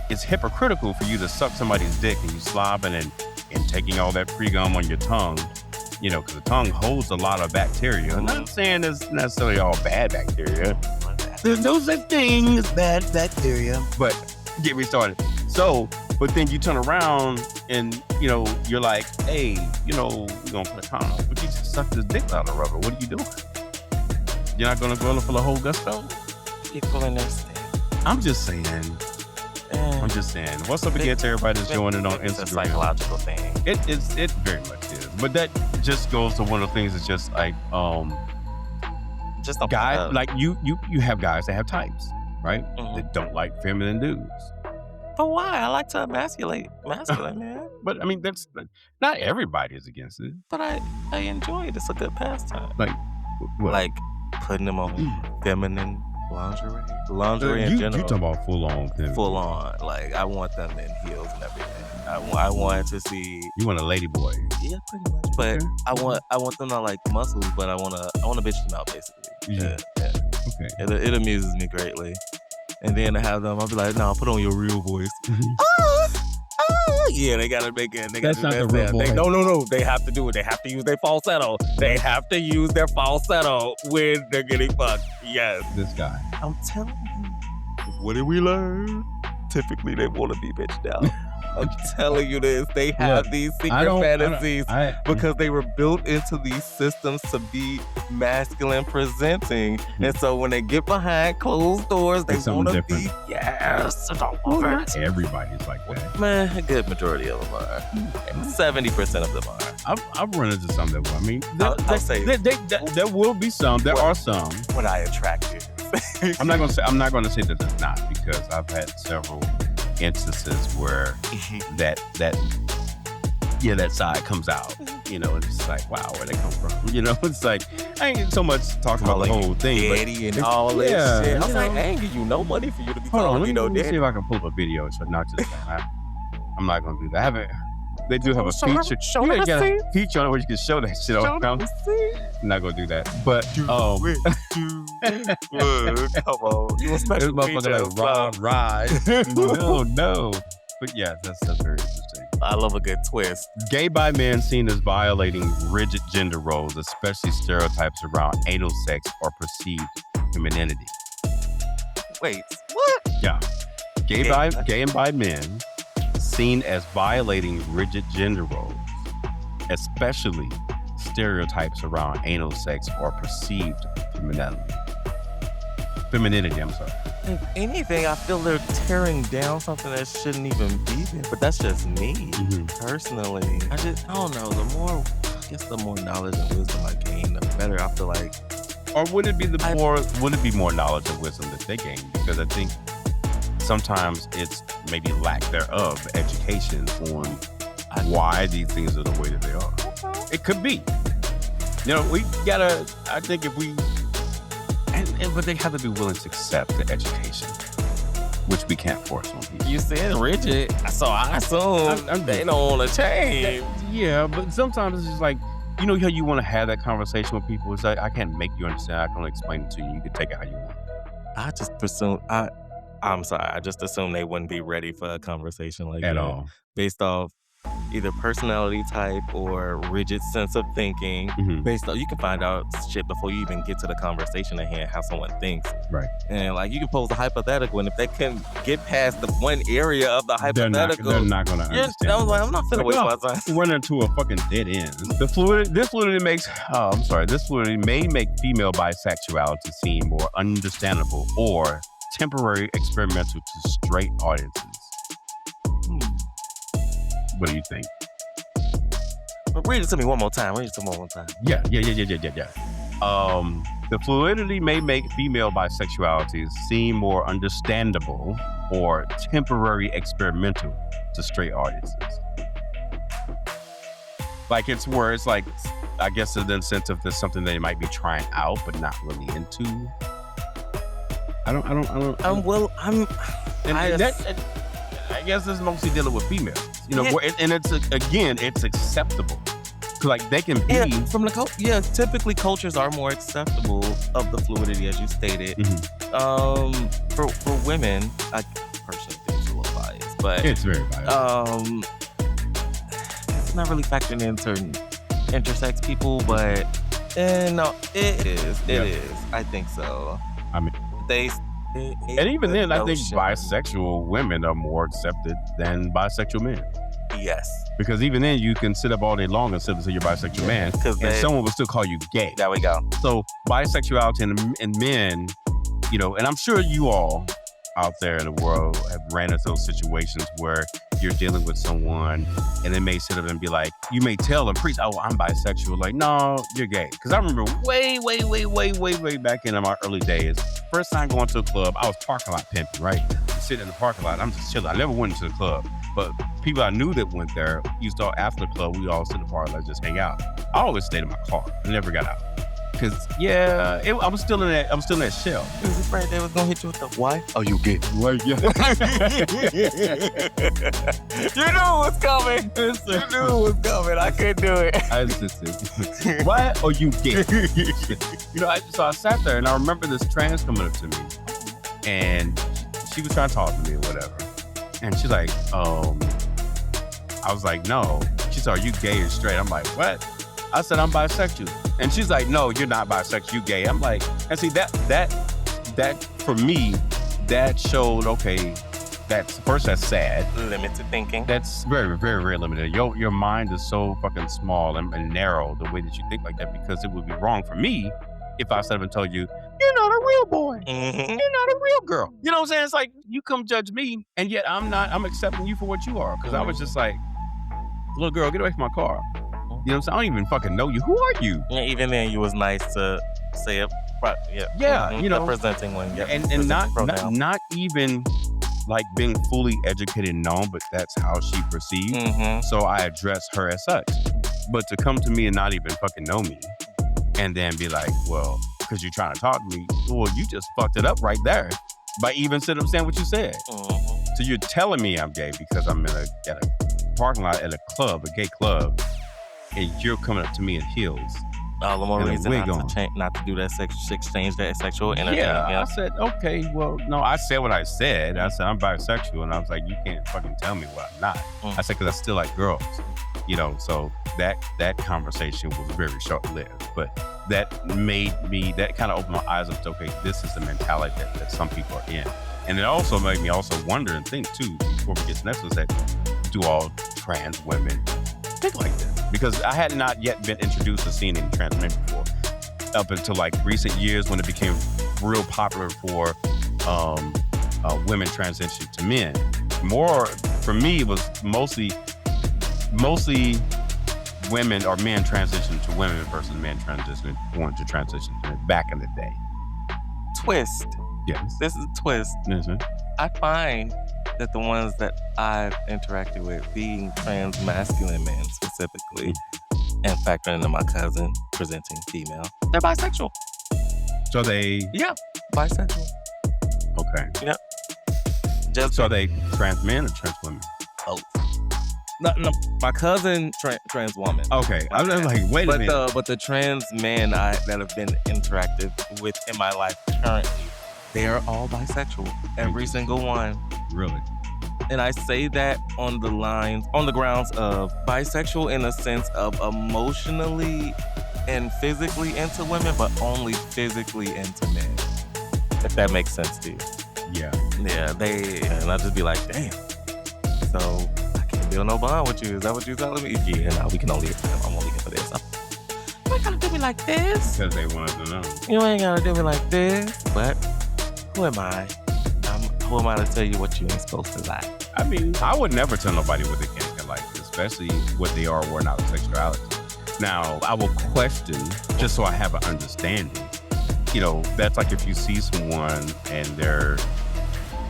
it's hypocritical for you to suck somebody's dick and you slobbing and taking all that pre-gum on your tongue, you know, because the tongue holds a lot of bacteria. I'm not saying it's necessarily all bad bacteria. There's no such thing as bad bacteria. But get me started. So, but then you turn around and, you know, you're like, hey, you know, we're going to put a condom on. But you just sucked his dick out of the rubber. What are you doing? You're not going to go in for the whole gusto? People in this thing. I'm just saying. What's up against everybody that's joining on Instagram? It's a psychological thing. It very much is. But that just goes to one of the things that's just like, just guys, like you have guys that have types, right? Mm-hmm. That don't like feminine dudes. But why? I like to emasculate, man. But I mean, that's not everybody is against it. But I enjoy it. It's a good pastime. Like what? Like putting them on feminine lingerie in general. You talking about full on? Full on. Like I want them in heels and everything. I want to see. You want a lady boy? Yeah, pretty much. But okay. I want them not like muscles, but I want to bitch them out basically. Yeah. Okay. It amuses me greatly. And then to have them, I'll be like, no, put on your real voice. Yeah, they gotta make it. That's not the real voice. No. They have to do it. They have to use their falsetto. They have to use their falsetto when they're getting fucked. Yes. This guy. I'm telling you. What did we learn? Typically, they want to be bitched out. I'm telling you this. They have these secret fantasies because they were built into these systems to be masculine presenting. And so when they get behind closed doors, they want to be, yes. Not everybody's like that. Man, a good majority of them are. 70% of them are. I've run into some that will. I mean, I'll say there will be some. There are some. What I attract you. I'm not gonna say that there's not, because I've had several instances where that side comes out, you know, and it's like, wow, where they come from, you know. It's like, I ain't so much talking about the whole thing, daddy and all that shit. I was like, I ain't give you no money for you to be calling me no daddy. Let me see if I can pull up a video. So not just I'm not gonna do that. They do have a feature. You gotta get a feature on it where you can show that shit on film. I'm not gonna do that. But come on. You expect this motherfucker like ride. No. But yeah, that's very interesting. I love a good twist. Gay bi men seen as violating rigid gender roles, especially stereotypes around anal sex or perceived femininity. Wait, what? Yeah. Gay and bi men seen as violating rigid gender roles, especially stereotypes around anal sex or perceived femininity. I'm sorry. If anything, I feel they're tearing down something that shouldn't even be there. But that's just me, personally. I don't know. The more knowledge and wisdom I gain, the better I feel like. Or would it be more knowledge and wisdom that they gain? Because I think sometimes it's maybe lack thereof education on why these things are the way that they are. It could be. We gotta. I think if we. But they have to be willing to accept the education, which we can't force on people. You said rigid, so I assume they don't want to change. Yeah, but sometimes it's just like, how you want to have that conversation with people. It's like, I can't make you understand. I can only explain it to you. You can take it how you want. I just presume, I'm sorry, I just assume they wouldn't be ready for a conversation like that. At all. Based off either personality type or rigid sense of thinking. Based on, you can find out shit before you even get to the conversation at hand, how someone thinks. Right. And like, you can pose a hypothetical, and if they can get past the one area of the hypothetical, they're not going to understand. I was like, I'm not finna waste my time. Run into a fucking dead end. This fluidity may make female bisexuality seem more understandable or temporary experimental to straight audiences. What do you think? Read it to me one more time. Yeah. The fluidity may make female bisexuality seem more understandable or temporary experimental to straight audiences. Like, it's where it's like, I guess the incentive is something they might be trying out but not really into. I guess it's mostly dealing with females, and it's acceptable. Like, they can be typically cultures are more acceptable of the fluidity, as you stated. For women, I personally think it's a little biased, but it's very biased. It's not really factoring in certain intersex people, but no, it is. It is. I think so. I mean, and even then, I think bisexual women are more accepted than bisexual men. Yes. Because even then, you can sit up all day long and say you're a bisexual man, and someone will still call you gay. There we go. So bisexuality and men, and I'm sure you all out there in the world have ran into those situations where you're dealing with someone and they may sit up and be like, you may tell them, preach, oh, I'm bisexual. Like, no, you're gay. Because I remember way back in my early days, first time going to a club, I was parking lot pimping, right? I'm sitting in the parking lot, I'm just chilling. I never went into the club, but people I knew that went there, used to, after the club, we all sit in the parking lot, just hang out. I always stayed in my car. I never got out. Cause I was still in that shell. You was afraid they was gonna hit you with the why? Oh, you gay? Well, yeah. You knew it was coming. I couldn't do it. I just why? Oh, you gay? So I sat there and I remember this trans coming up to me, and she was trying to talk to me or whatever, and she's like, I was like, no. She said, are you gay or straight? I'm like, what? I said, I'm bisexual. And she's like, no, you're not bisexual, you gay. I'm like, and see, that for me, that showed, okay, that's sad. Limited thinking. That's very, very, very limited. Your mind is so fucking small and narrow the way that you think like that, because it would be wrong for me if I sat up and told you, you're not a real boy. You're not a real girl. You know what I'm saying? It's like, you come judge me, and yet I'm accepting you for what you are. Because I was just like, little girl, get away from my car. You know what I'm saying? I don't even fucking know you. Who are you? Yeah, even then, you was nice to say it. Yeah, presenting one. Yeah, and not even like being fully educated and known, but that's how she perceived. So I addressed her as such. But to come to me and not even fucking know me, and then be like, well, because you're trying to talk to me, well, you just fucked it up right there by even sitting up saying what you said. So you're telling me I'm gay because I'm at a parking lot at a club, a gay club, and you're coming up to me in heels. All the more and a reason wig not to do that exchange that sexual energy. Yeah, I said, okay, well, no, I said what I said. I said, I'm bisexual. And I was like, you can't fucking tell me what I'm not. I said, because I still like girls. You know, so that conversation was very short-lived. But that kind of opened my eyes up to, okay, this is the mentality that some people are in. And it also made me also wonder and think, too, before we get to the next one, is that do all trans women think like this? Because I had not yet been introduced to seeing any trans men before, up until like recent years when it became real popular for women transitioning to men. More for me, it was mostly women or men transitioning to women versus men wanting to transition to men back in the day. Twist. Yes. This is a twist. Yes, sir. I find that the ones that I've interacted with, being trans masculine men specifically, and factoring into my cousin presenting female, they're bisexual. So they... Yeah, bisexual. Okay. Yep. So are they trans men or trans women? Both. No, my cousin, trans woman. Okay, I was like, wait a minute. But the trans men that have been interactive with in my life currently, they are all bisexual. Every single one. Really? And I say that on the grounds of bisexual in a sense of emotionally and physically into women, but only physically into men. If that makes sense to you. Yeah. Yeah, and I'll just be like, damn. So I can't build no bond with you. Is that what you're telling me? Yeah, no, we can only, I'm only here for this. You ain't gotta do me like this. Because they wanted to know. You ain't gotta do me like this. But who am I? Who am I to tell you what you ain't supposed to like? I mean, I would never tell nobody what they can't like, especially what they are or not sexuality. Now, I will question, just so I have an understanding. You know, that's like if you see someone and they're,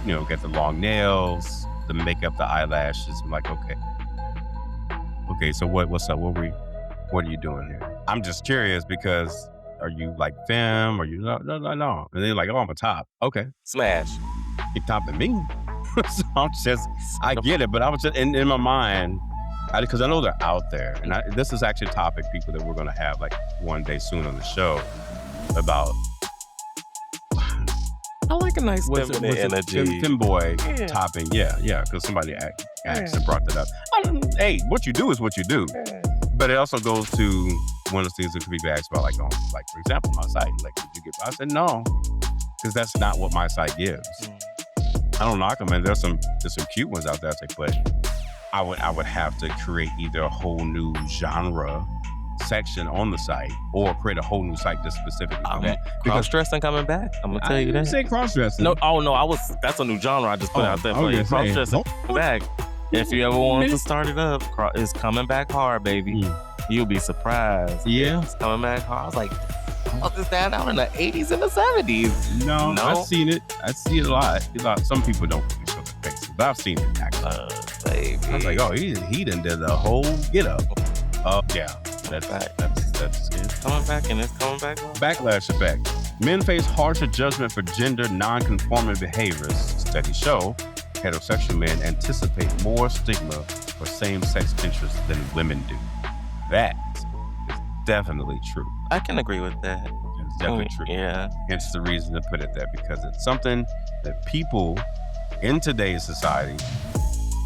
you know, get the long nails, the makeup, the eyelashes. I'm like, okay, so what's up? What are you doing here? I'm just curious because are you like femme? Or you no? And they're like, oh, I'm a top. Okay, Smash. You topping me? So I'm just, I get it, but I was just in my mind, because I know they're out there, and this is actually a topic, people, that we're going to have like one day soon on the show about. I like a nice feminine energy. Femboy topping, yeah, because somebody asked and brought that up. Hey, what you do is what you do. But it also goes to one of the things that could be asked about, like for example, my site. Like, did you get? I said no, because that's not what my site gives. I don't knock them, and there's some cute ones out there. But I would have to create either a whole new genre section on the site or create a whole new site just specifically for that. Cross-dressing coming back. I'm gonna tell you that. I didn't say cross-dressing. No, that's a new genre I just put out there for you. Cross-dressing back. If you ever want to start it up, it's coming back hard, baby. You'll be surprised. Yeah. It's coming back hard. I was like, oh, this that out in the 80s and the 70s. No, I've seen it. I see it a lot. Some people don't really show their faces, but I've seen it actually. Baby. I was like, oh, he done did the whole get up. Yeah. That's it's coming back, and it's coming back hard. Backlash effect. Men face harsher judgment for gender non-conforming behaviors. Studies show heterosexual men anticipate more stigma for same-sex interests than women do. That is definitely true. I can agree with that. It's definitely true. Yeah. Hence the reason to put it there, because it's something that people in today's society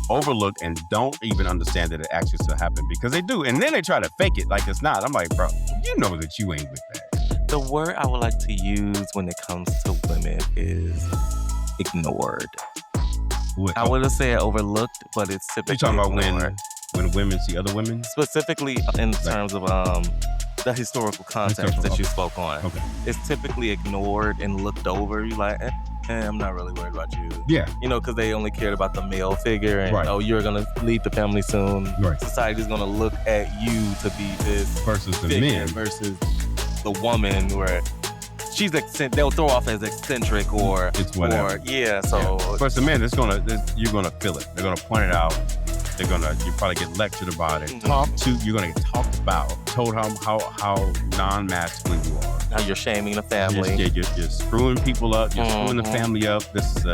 overlook and don't even understand that it actually still happened, because they do. And then they try to fake it like it's not. I'm like, bro, you know that you ain't with that. The word I would like to use when it comes to women is ignored. I wouldn't say overlooked, but it's typically talking about ignored. when women see other women? Specifically in terms of the historical context that you spoke on. Okay. It's typically ignored and looked over. You're like, I'm not really worried about you. Yeah. You know, because they only cared about the male figure and, right. Oh, you're going to leave the family soon. Right. Society's going to look at you to be this versus the figure men. Versus the woman where they'll throw off as eccentric or it's whatever. So versus the men, you're gonna feel it. They're gonna point it out. You probably get lectured about it. Mm-hmm. You're gonna get talked about, told how non-masculine you are. How you're shaming the family. You're screwing people up. You're screwing the family up. This is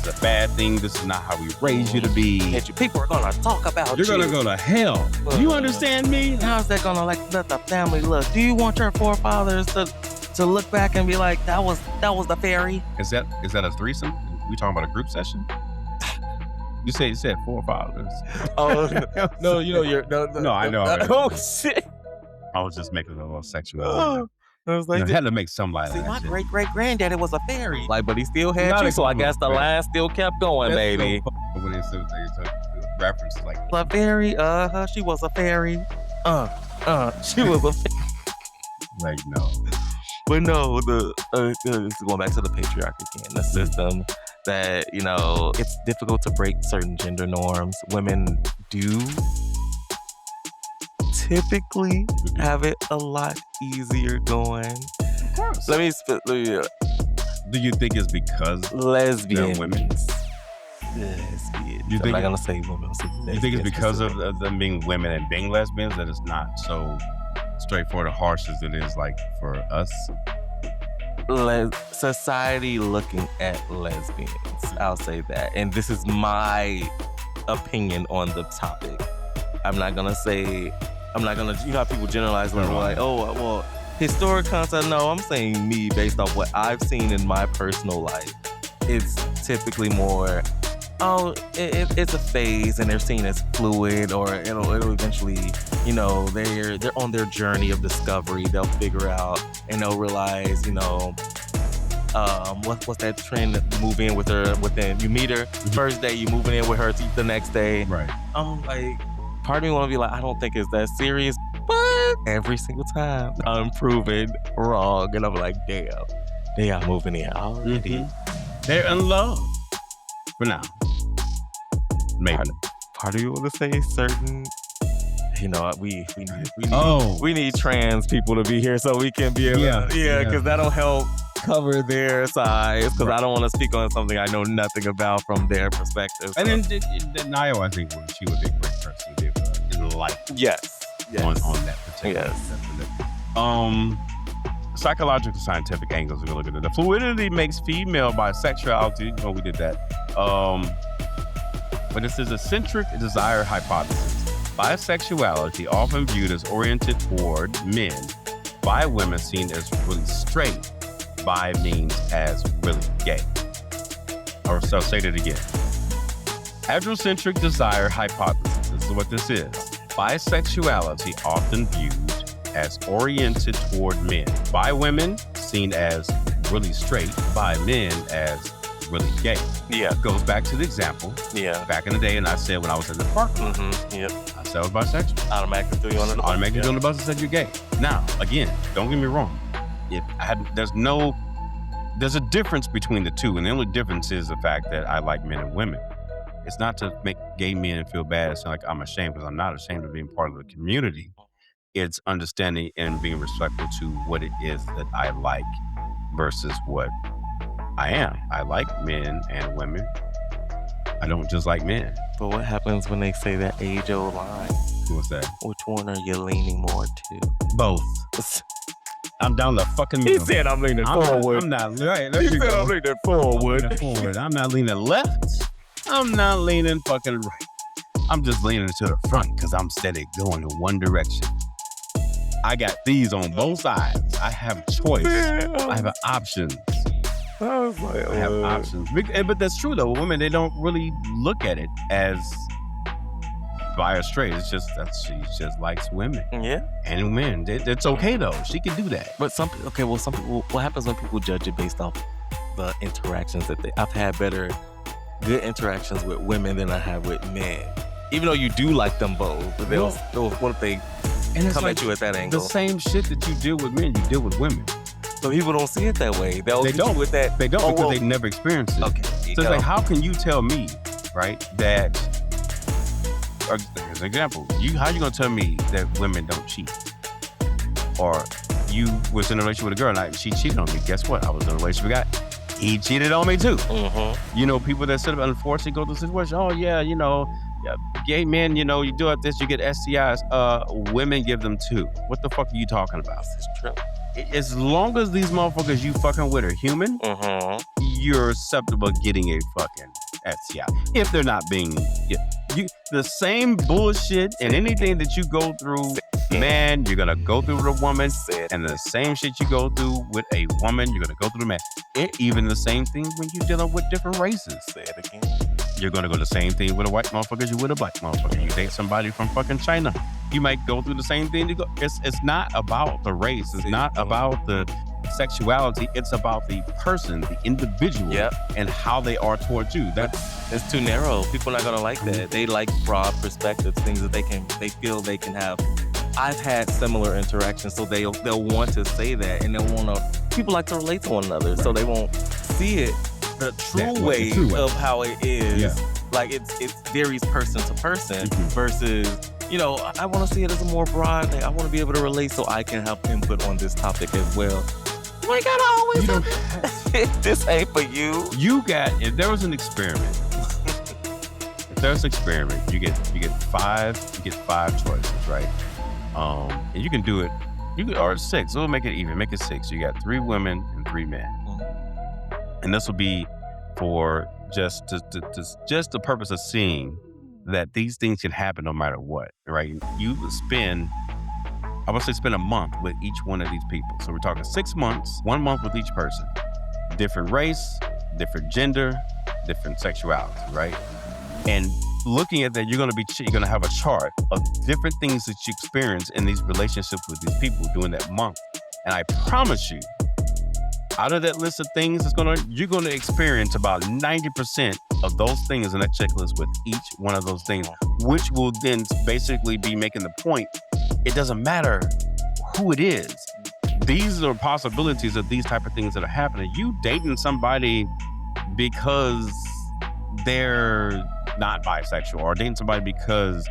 is a bad thing. This is not how we raised you to be. People are gonna talk about You're gonna go to hell. Do you understand me? How's that gonna let the family look? Do you want your forefathers to look back and be like, that was the fairy? Is that a threesome? We talking about a group session? You said forefathers. Oh no, you're no, I know. Oh shit! I was just making a little sexual. I was like, I had to make some light. See, my great granddaddy was a fairy. Like, but he still had Not you, a so I cool guess the fairy. line still kept going, baby. When they said references like A fairy, she was a fairy. She was a fairy. like no. But no, going back to the patriarchy again, the system that, it's difficult to break certain gender norms. Women do typically have it a lot easier going. Of course. Let me Do you think it's because lesbians. they're women? Lesbians. You I'm think not gonna say women. You think it's because of them being women and being lesbians that it's not so straightforward or harsh as it is like for us? Society looking at lesbians. I'll say that. And this is my opinion on the topic. I'm not gonna, you know how people generalize like, oh, well, historic concept. No, I'm saying me based off what I've seen in my personal life. It's typically more, it's a phase and they're seen as fluid, or it'll eventually, they're on their journey of discovery. They'll figure out and they'll realize, what's that trend that move in with her within, you meet her first day, you moving in with her the next day. Right. I'm like, part of me want to be like, I don't think it's that serious, but every single time I'm proven wrong, and I'm like, damn, they are moving in already. They're in love for now. Maybe. Part of you want to say certain, we need trans people to be here so we can be able because that'll help cover their sides, because I don't want to speak on something I know nothing about from their perspective. And then Nio, I think she would be a great person to be able to enlighten. Yes. On that particular. Yes. Psychological scientific angles we're gonna look at it. The fluidity makes female bisexuality. We did that. But this is a centric desire hypothesis. Bisexuality, often viewed as oriented toward men by women, seen as really straight. Bi means as really gay. Or so say that again. Androcentric desire hypothesis. This is what this is. Bisexuality, often viewed as oriented toward men by women, seen as really straight, by men as really gay. Yeah. Goes back to the example. Yeah. Back in the day, and I said when I was in the park, Yep. I said I was bisexual. Automatically threw you on the bus. Automatically threw on the bus and said you're gay. Now, again, don't get me wrong. There's a difference between the two, and the only difference is the fact that I like men and women. It's not to make gay men feel bad. It's not like I'm ashamed, because I'm not ashamed of being part of the community. It's understanding and being respectful to what it is that I like versus what I am. I like men and women. I don't just like men. But what happens when they say that age-old line? What's that? Which one are you leaning more to? Both. I'm down the fucking He middle. said I'm leaning forward. I'm not right. He said I'm leaning forward. I'm not leaning left. I'm not leaning fucking right. I'm just leaning to the front because I'm steady going in one direction. I got these on both sides. I have choice. I have options. I was like, I have options. But that's true though. Women, they don't really look at it as bi or straight. It's just that she just likes women. Yeah. And men. It's okay though. She can do that. But some people, what happens when people judge it based off the interactions that I've had good interactions with women than I have with men. Even though you do like them both, but what if they come at you at that angle? The same shit that you deal with men, you deal with women. So people don't see it that way. They don't with that. They don't because they never experienced it. Okay. So it's like, how can you tell me, right, that, or as an example, how you gonna tell me that women don't cheat? Or you was in a relationship with a girl and she cheated on me. Guess what? I was in a relationship with a guy. He cheated on me too. Mm-hmm. People that sit up unfortunately go through the situation. Oh yeah, gay men, you do it this, you get STIs. Women give them too. What the fuck are you talking about? This is true. As long as these motherfuckers you fucking with are human, you're susceptible to getting a fucking Yeah. If they're not being, the same bullshit and anything that you go through, man, you're gonna go through with a woman, and the same shit you go through with a woman, you're gonna go through the man. Even the same thing when you're dealing with different races. Say it again. You're gonna go the same thing with a white motherfucker as you would a black motherfucker. You date somebody from fucking China, you might go through the same thing. It's not about the race. It's not about the sexuality. It's about the person, the individual, and how they are towards you. It's too narrow. People are not gonna like that. They like broad perspectives, things that they feel they can have. I've had similar interactions, so they'll want to say that, and they'll want to. People like to relate to one another, so they won't see it the true way of how it is. Yeah. Like it varies person to person versus, I want to see it as a more broad thing. I want to be able to relate so I can have input on this topic as well. You ain't gotta always this ain't for you. If there was an experiment, you get five choices, right? And you can do it, or 6, we'll make it even, make it 6. You got 3 women and 3 men. And this will be for just the purpose of seeing that these things can happen no matter what, right? You spend a month with each one of these people. So we're talking 6 months, 1 month with each person. Different race, different gender, different sexuality, right? And looking at that, you're gonna have a chart of different things that you experience in these relationships with these people during that month. And I promise you, out of that list of things you're gonna experience about 90% of those things in that checklist with each one of those things, which will then basically be making the point. It doesn't matter who it is. These are possibilities of these type of things that are happening. You dating somebody because they're not bisexual, or dating somebody because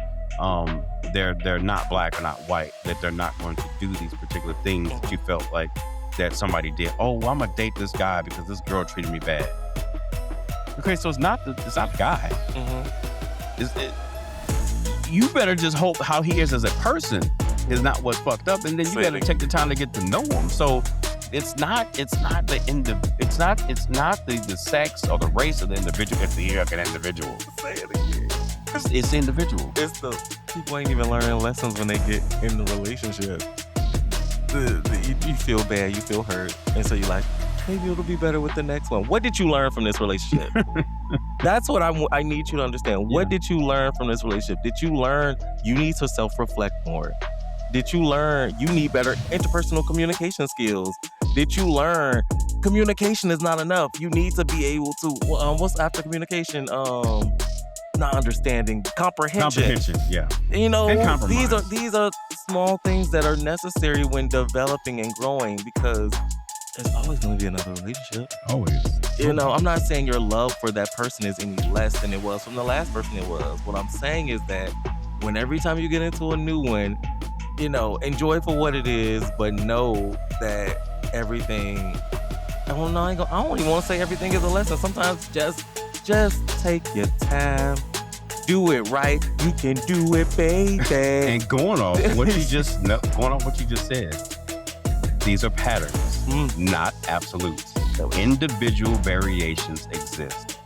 they're not black or not white, that they're not going to do these particular things that you felt like that somebody did. Oh, well, I'm gonna date this guy because this girl treated me bad. Okay, so it's not the guy. You better just hope how he is as a person is not what's fucked up, and then you gotta take the time to get to know him. So it's not the sex or the race of the individual. It's the individual. Say it again. It's the individual. It's the people ain't even learning lessons when they get in the relationship. You feel bad, you feel hurt, and so you're like, maybe it'll be better with the next one. What did you learn from this relationship? That's what I need you to understand. What did you learn from this relationship? Did you learn you need to self-reflect more? Did you learn you need better interpersonal communication skills? Did you learn communication is not enough? You need to be able to, what's after communication? Not understanding, comprehension. Yeah. These are small things that are necessary when developing and growing, because there's always going to be another relationship. Always. I'm not saying your love for that person is any less than it was from the last person it was. What I'm saying is that when every time you get into a new one, enjoy it for what it is, but know that everything, I don't even want to say everything is a lesson. Sometimes just take your time. Do it right. You can do it, baby. And going off what you just said, these are patterns, not absolutes. So individual variations exist.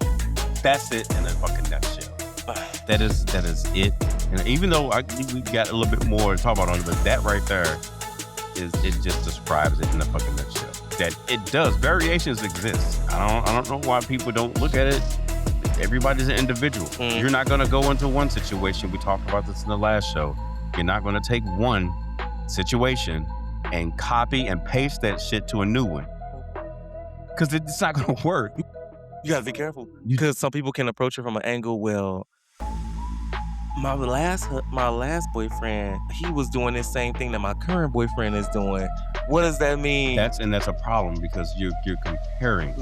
That's it in a fucking nutshell. That is it. And even though we got a little bit more to talk about on it, but that right there it just describes it in a fucking nutshell. That it does. Variations exist. I don't know why people don't look at it. Everybody's an individual. You're not going to go into one situation. We talked about this in the last show. You're not going to take one situation and copy and paste that shit to a new one, because it's not going to work. You got to be careful, because some people can approach it from an angle, well, my last boyfriend, he was doing the same thing that my current boyfriend is doing. What does that mean? That's a problem, because you're comparing.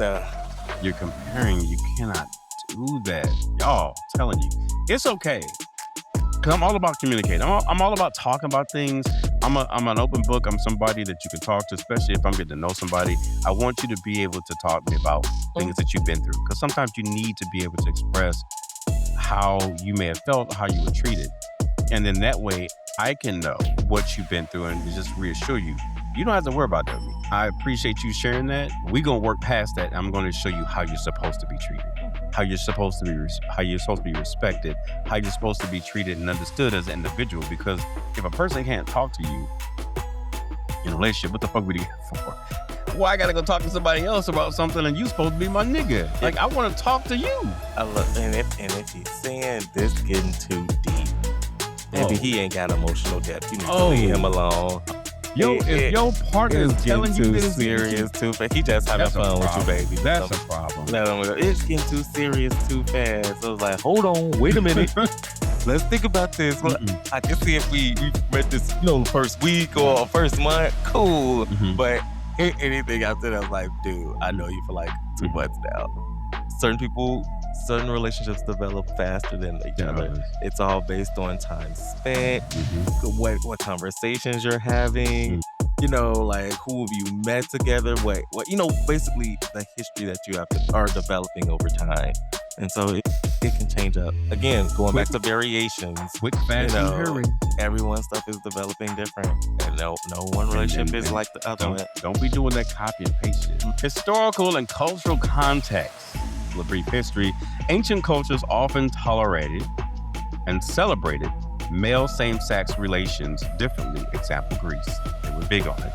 You're comparing. You cannot do that. Y'all, I'm telling you, it's okay. Cause I'm all about communicating. I'm all about talking about things. I'm an open book. I'm somebody that you can talk to, especially if I'm getting to know somebody. I want you to be able to talk to me about things that you've been through, because sometimes you need to be able to express how you may have felt, how you were treated. And then that way I can know what you've been through and just reassure you. You don't have to worry about that with me. I appreciate you sharing that. We're gonna work past that. I'm gonna show you how you're supposed to be treated, how you're supposed to be respected, how you're supposed to be treated and understood as an individual. Because if a person can't talk to you in a relationship, what the fuck we do for? Well, I gotta go talk to somebody else about something, and you supposed to be my nigga. Like, I want to talk to you. I love, and if he's saying this getting too deep, maybe he ain't got emotional depth. You need to leave him alone. If your partner is telling you too serious too fast, he just having fun with you, baby. That's a problem. Let him go. It's getting too serious too fast. So I was like, hold on, wait a minute. Let's think about this. I can see if we met this, first week or first month, cool. But anything after that, I was like, dude, I know you for like 2 months now. Certain relationships develop faster than each other. It's all based on time spent, what conversations you're having, like who have you met together, what basically the history that you are developing over time. And so it can change up. Again, going back to variations. Quick, fast, and hurry. Everyone's stuff is developing different. And no one relationship is like the other one. Don't be doing that copy and paste shit. Historical and cultural context. A brief history. Ancient cultures often tolerated and celebrated male same-sex relations differently. Example, Greece. They were big on it.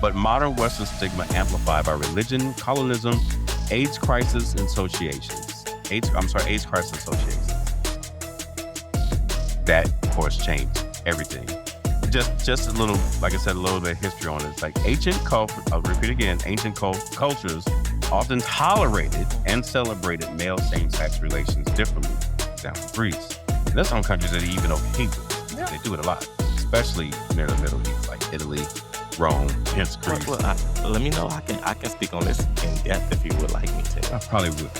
But modern Western stigma amplified by religion, colonialism, AIDS crisis associations. AIDS crisis associations. That, of course, changed everything. Just a little, like I said, a little bit of history on it. It's like ancient cultures often tolerated and celebrated male same-sex relations differently. Example, Greece. And there's some countries that are even okay with it. Yeah. They do it a lot, especially near the Middle East, like Italy, Rome, hence Greece. Well, let me know. I can speak on this in depth if you would like me to. I probably would.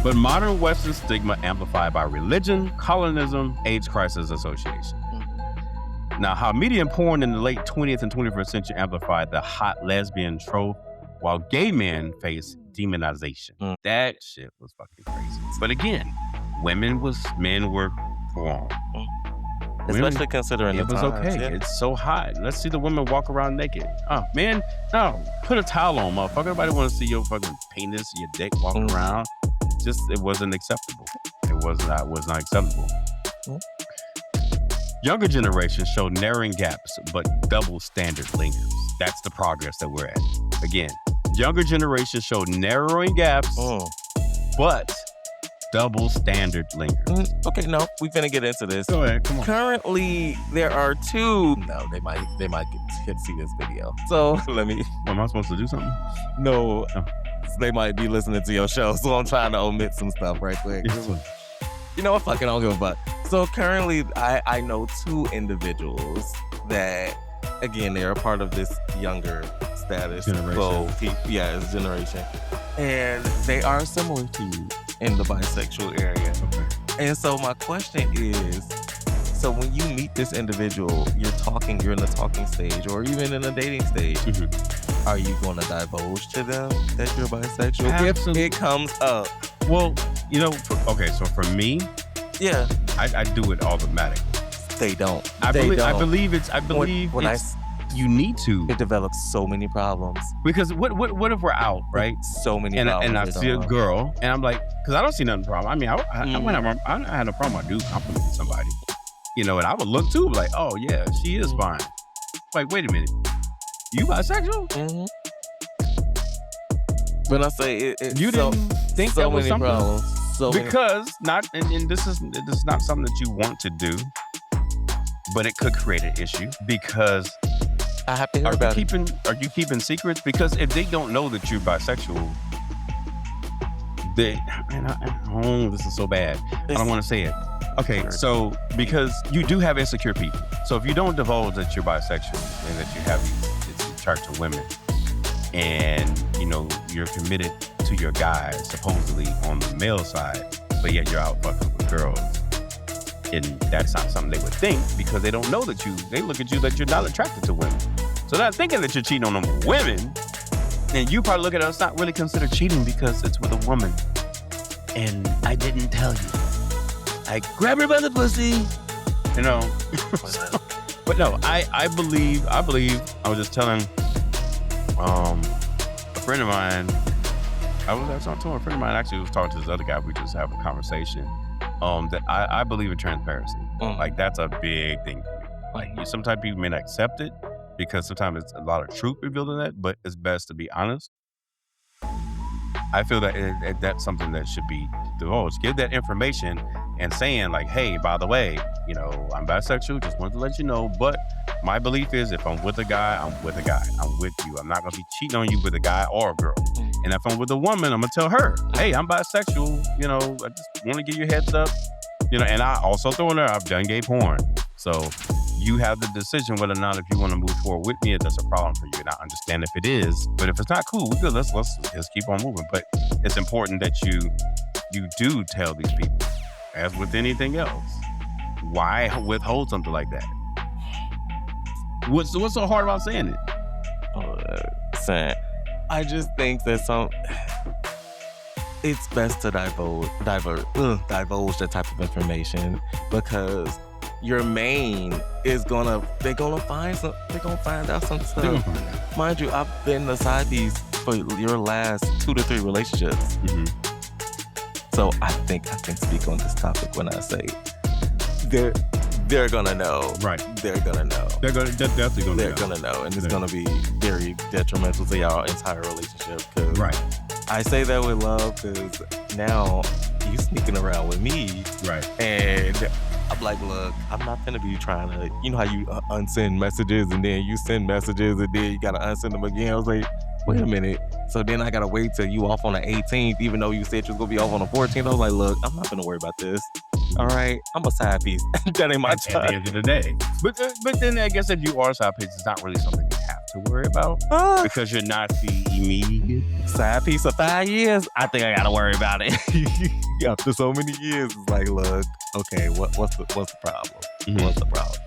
But modern Western stigma amplified by religion, colonialism, AIDS crisis association. Now, how media and porn in the late 20th and 21st century amplified the hot lesbian trope, while gay men face demonization. That shit was fucking crazy. But again, men were wrong. Especially considering it was okay. Yeah. It's so hot. Let's see the women walk around naked. Oh, man, no, put a towel on, motherfucker. Everybody want to see your fucking penis, your dick walking around. It wasn't acceptable. It was not acceptable. Younger generations show narrowing gaps, but double standard lingers. That's the progress that we're at. Again, younger generations show narrowing gaps, but double standard lingers. Okay, no, we finna get into this. Go ahead, come on. Currently, there are two. No, they might get to see this video. So let me. Am I supposed to do something? No, they might be listening to your show, so I'm trying to omit some stuff right quick. You know what? Fuck it, I don't give a fuck. So currently, I know two individuals that, again, they're a part of this younger status. Generation. It's generation. And they are similar to you in the bisexual area. Okay. And so my question is, so when you meet this individual, you're in the talking stage or even in a dating stage, are you going to divulge to them that you're bisexual? Absolutely. If it comes up. Well, so for me, yeah, I do it automatically. They don't. I believe you need to. It develops so many problems. Because what if we're out, right? So many problems. And I see a girl, and I'm like, because I don't see nothing problem. I mean, I had no problem. I do compliment somebody, and I would look too, like, oh yeah, she is fine. Like, wait a minute, you bisexual? When I say it you didn't think so that was many something? Problems. Because not, and this is not something that you want to do, but it could create an issue because I have to hear about it. Are you keeping secrets? Because if they don't know that you're bisexual, this is so bad. I don't want to say it. Okay, so because you do have insecure people, so if you don't divulge that you're bisexual and that you have these attract to women, and you're committed to your guy supposedly on the male side, but yet you're out fucking with girls, and that's not something they would think because they don't know that they look at you that you're not attracted to women. So they're not thinking that you're cheating on them with women, and you probably look at it, it's not really considered cheating because it's with a woman. And I didn't tell you. I grabbed her by the pussy, But no, I believe, I was just telling A friend of mine, I was talking to a friend of mine. Actually, was talking to this other guy. We just having a conversation. That I believe in transparency. Like that's a big thing for me. Like sometimes people may not accept it because sometimes it's a lot of truth revealed in that, but it's best to be honest. I feel that that's something that should be divulged. Give that information and saying like, hey, by the way, I'm bisexual. Just wanted to let you know. But my belief is if I'm with a guy, I'm with a guy. I'm with you. I'm not going to be cheating on you with a guy or a girl. And if I'm with a woman, I'm going to tell her, hey, I'm bisexual. I just want to give you a heads up. And I also throw in there, I've done gay porn. So you have the decision whether or not if you want to move forward with me, if that's a problem for you. And I understand if it is, but if it's not cool, we good. Let's just keep on moving. But it's important that you do tell these people, as with anything else. Why withhold something like that? What's so hard about saying it? I just think that it's best to divulge that type of information because your main is they're gonna find out some stuff. Mind you, I've been the side piece for your last 2 to 3 relationships. So I think I can speak on this topic when I say they're gonna know. Right. They're gonna know. They're definitely gonna know. They're gonna know. And it's gonna be very detrimental to y'all entire relationship. Right. I say that with love because now you sneaking around with me. Right. And I'm like, look, I'm not gonna be trying to, you know how you unsend messages and then you send messages and then you gotta unsend them again. I was like, wait a minute. So then I gotta wait till you off on the 18th, even though you said you was gonna be off on the 14th. I was like, look, I'm not gonna worry about this. All right, I'm a side piece. That ain't my time. At the end of the day. But then I guess if you are a side piece, it's not really something you have to worry about because you're not the immediate side piece of 5 years. I think I gotta worry about it. After so many years, it's like, look, okay, what's the problem? What's the problem?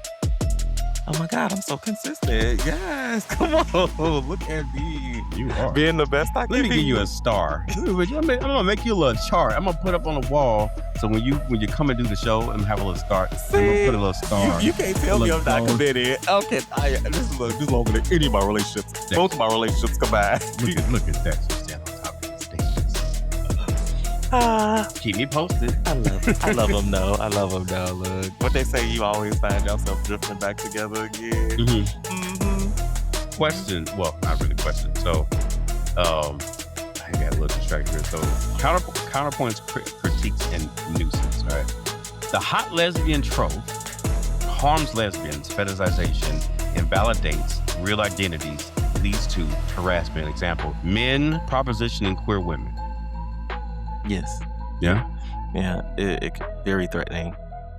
Oh my God, I'm so consistent. Yes, come on, look at me. You are being the best I can be. Let me give you a star. I'm gonna make you a little chart. I'm gonna put up on the wall. So when you come and do the show, I'm gonna have a little star. See, I'm gonna put a little star. You can't tell me I'm not committed. Okay, this is longer than any of my relationships. Both of my relationships combined. Look at that. You stand on top of the stages. Keep me posted. I love them though. Look, what they say, you always find yourself drifting back together again. Question. Well, not really question. So, I got a little distracted here. So, counterpoints, critiques, and nuisance. Right. The hot lesbian trope harms lesbians. Fetishization invalidates real identities. Leads to harassment. Example: men propositioning queer women. Yes. Yeah? Yeah, it very threatening.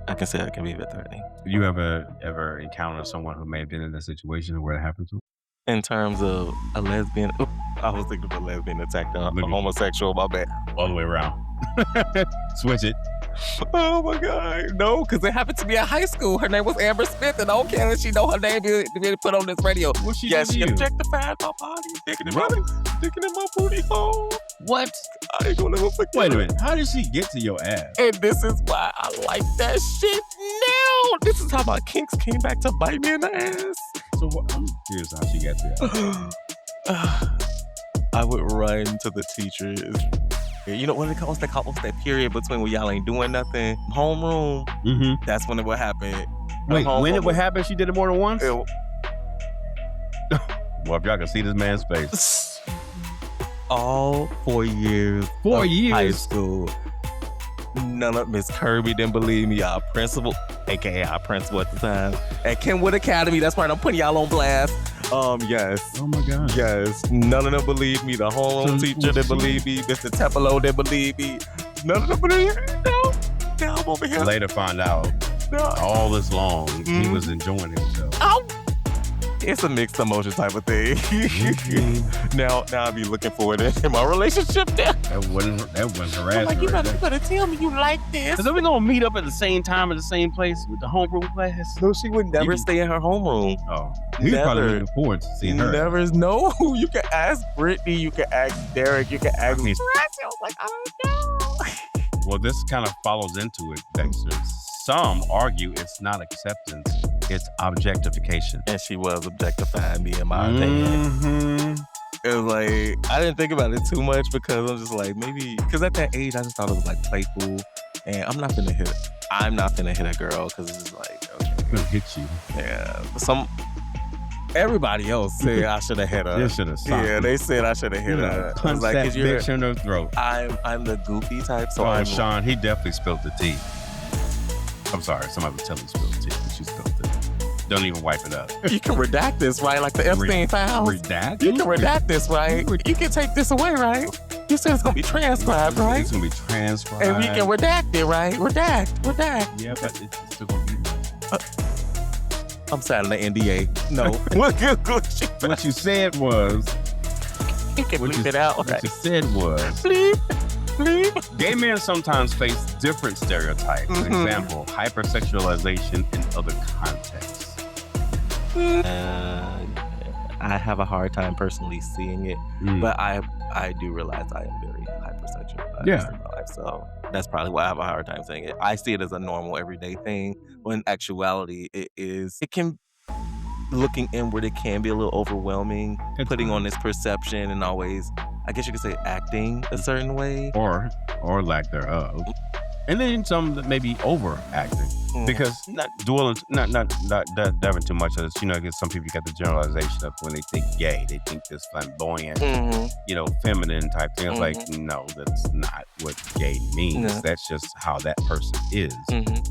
I can say it can be a bit threatening. Did you ever encounter someone who may have been in a situation where it happened to? In terms of a lesbian, I was thinking of a lesbian attacked a homosexual, my bad. All the way around. Switch it. Oh my God, no, because it happened to me at high school. Her name was Amber Smith, and okay, and she know her name to be put on this radio. What she she objectified my body, sticking in my booty hole. What? I ain't gonna never forget. Wait a minute, how did she get to your ass? And this is why I like that shit now. This is how my kinks came back to bite me in the ass. So I'm curious how she got to I would run to the teachers. You know what they call that period between when y'all ain't doing nothing? Homeroom. That's when it would happen. Wait, when it would happen? She did it more than once? Well, if y'all can see this man's face. All 4 years. 4 years? High school. None of Miss Kirby didn't believe me. Our principal, aka our principal at the time, at Kenwood Academy. That's right. I'm putting y'all on blast. Yes. Oh my God. Yes. None of them believed me. The homeroom teacher didn't believe me. Mr. Tepelo didn't believe me. None of them believed me. No. Now I'm over here. Later find out all this long he was enjoying himself. It's a mixed emotion type of thing. Now I be looking forward to my relationship now. That wasn't harassment. I'm like, you better tell me you like this. Cause are we gonna meet up at the same time at the same place with the homeroom class? No, she would never stay in her homeroom. Oh, he's probably looking forward to seeing her. Never. No, you can ask Brittany, you can ask Derek, you can ask me. I was like, I don't know. Well, this kind of follows into it, Dexter. Some argue it's not acceptance, it's objectification. And she was objectifying me, in my opinion. It was like, I didn't think about it too much because I'm just like, maybe, because at that age, I just thought it was like playful. And I'm not gonna hit a girl because it's just like, okay. I'm gonna hit you. Yeah. Everybody else said I should have hit her. You should have stopped. Yeah, they said I should have hit her. Punch like, that bitch in the throat. I'm the goofy type, so Sean, he definitely spilled the tea. I'm sorry, somebody was telling me spilled the tea, but she spilled it. Don't even wipe it up. You can redact this, right? Like the Epstein files. Redact? You can redact this, right? You can take this away, right? You said it's gonna be transcribed, right? It's gonna be transcribed. And we can redact it, right? Redact. Yeah, but it's still gonna be there. I'm signing the NDA. No. What you said was... You can bleep it out. What you said was... Bleep. Gay men sometimes face different stereotypes. For example, hypersexualization in other contexts. I have a hard time personally seeing it, but I do realize I am very hypersexualized in my life, so that's probably why I have a hard time saying it. I see it as a normal everyday thing, when in actuality looking inward, it can be a little overwhelming, putting on this perception and always, I guess you could say, acting a certain way. Or lack thereof. And then some that may be overacting. Because not diving too much of this, because some people get the generalization of when they think gay, they think this flamboyant, feminine type thing. It's like, no, that's not what gay means. No. That's just how that person is.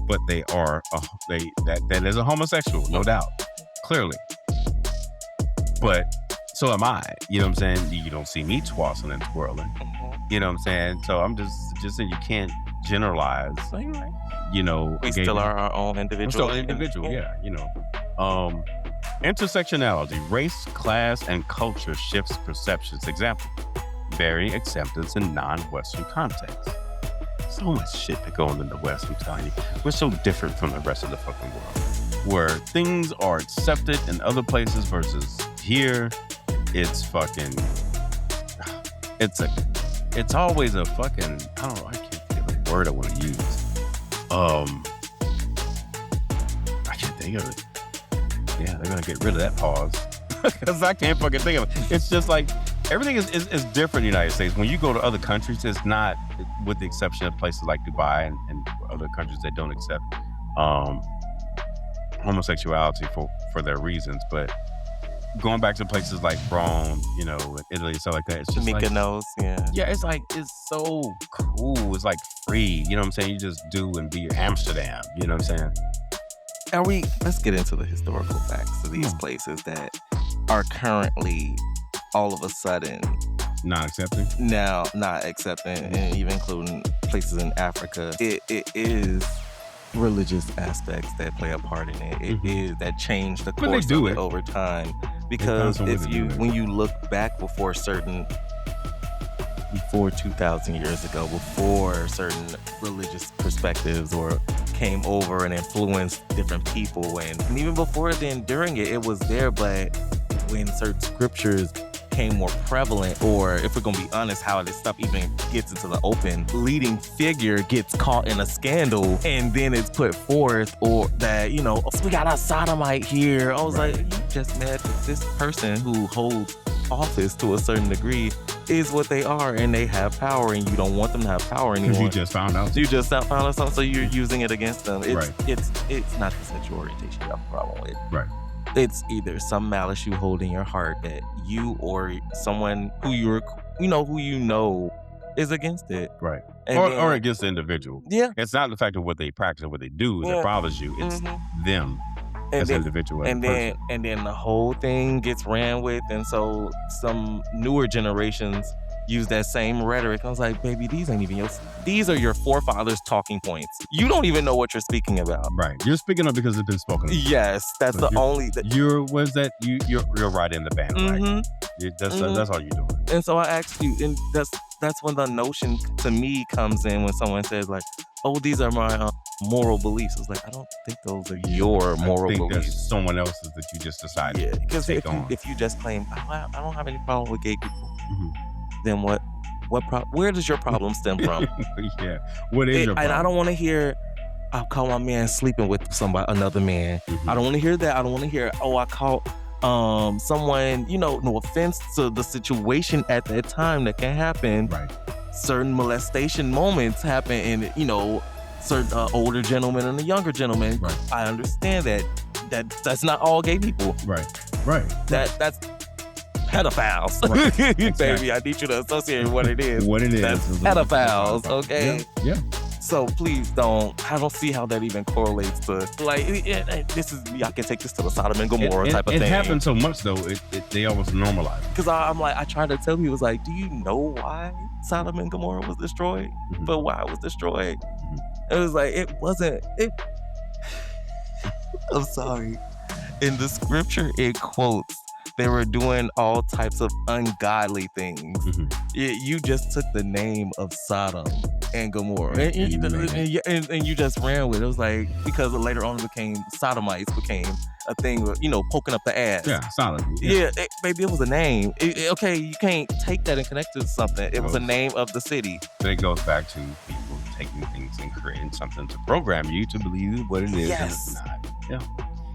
But they are, that is a homosexual, no doubt. Clearly. But so am I. You know what I'm saying? You don't see me twassing and twirling. You know what I'm saying? So I'm just saying you can't generalize. We still are our own individual. We're still individual, intersectionality, race, class, and culture shifts perceptions. Example, varying acceptance in non-Western contexts. So much shit that goes in the West, I'm telling you. We're so different from the rest of the fucking world. Where things are accepted in other places versus here, it's always a fucking, I don't know, I can't think of the word I want to use. I can't think of it. Yeah, they're gonna get rid of that pause. Because I can't fucking think of it. It's just like, everything is different in the United States. When you go to other countries, it's not, with the exception of places like Dubai and other countries that don't accept homosexuality for their reasons, but going back to places like Rome, Italy, stuff like that, it's just Mykonos, it's like, it's so cool. It's like free, you know what I'm saying? You just do and be Amsterdam, you know what I'm saying? Let's get into the historical facts of these places that are currently all of a sudden not accepting, and even including places in Africa. It is religious aspects that play a part in it. It is that change the course of it over time. Because when you look back before 2,000 years ago, before certain religious perspectives or came over and influenced different people, and even before then, during it was there, but when certain scriptures became more prevalent, or if we're gonna be honest, how this stuff even gets into the open, leading figure gets caught in a scandal and then it's put forth, or that, we got a sodomite here. I was like, you just mad that this person who holds office to a certain degree is what they are, and they have power, and you don't want them to have power anymore. You just found out. You just found out something, so you're using it against them. It's not the sexual orientation you have a problem with. Right. It's either some malice you hold in your heart that you or someone who you know is against it. Right. Or against the individual. Yeah. It's not the fact of what they practice or what they do that bothers you. It's them as an individual. And then the whole thing gets ran with, and so some newer generations use that same rhetoric. I was like, baby, these are your forefathers' talking points. You don't even know what you're speaking about. Right. You're speaking up because it's been spoken about. Yes, that's so only... You're right in the bandwagon. That's all you're doing. And so I asked you, and that's when the notion to me comes in, when someone says like, oh, these are my moral beliefs. It's like, I don't think those are your moral beliefs. That's someone else's that you just decided. Yeah, because if you just claim, I don't have any problem with gay people, then where does your problem stem from? Yeah, what is your problem? And I don't want to hear, I call my man sleeping with another man. I don't want to hear that. I don't want to hear, I caught someone, no offense to the situation at that time that can happen. Right. Certain molestation moments happen in, certain older gentlemen and a younger gentleman. Right. I understand that's not all gay people. Right. That's pedophiles. Right. Baby, I need you to associate what it is. What it is. That's pedophiles, okay? Yeah. So please I don't see how that even correlates to, like, this is, I can take this to the Sodom and Gomorrah type of thing. It happens so much, though, they almost normalize it. Because I'm like, I tried to tell people, like, do you know why Sodom and Gomorrah was destroyed? Mm-hmm. But why it was destroyed? Mm-hmm. It was like, I'm sorry. In the scripture, it quotes, they were doing all types of ungodly things. Mm-hmm. You just took the name of Sodom and Gomorrah, and you just ran with it. It was like, because later on sodomites became a thing, poking up the ass. Yeah, solid. Yeah, baby, it was a name. Okay, you can't take that and connect it to something. It was a name of the city. But it goes back to people taking things and creating something to program you to believe what it is and it's not. Yeah.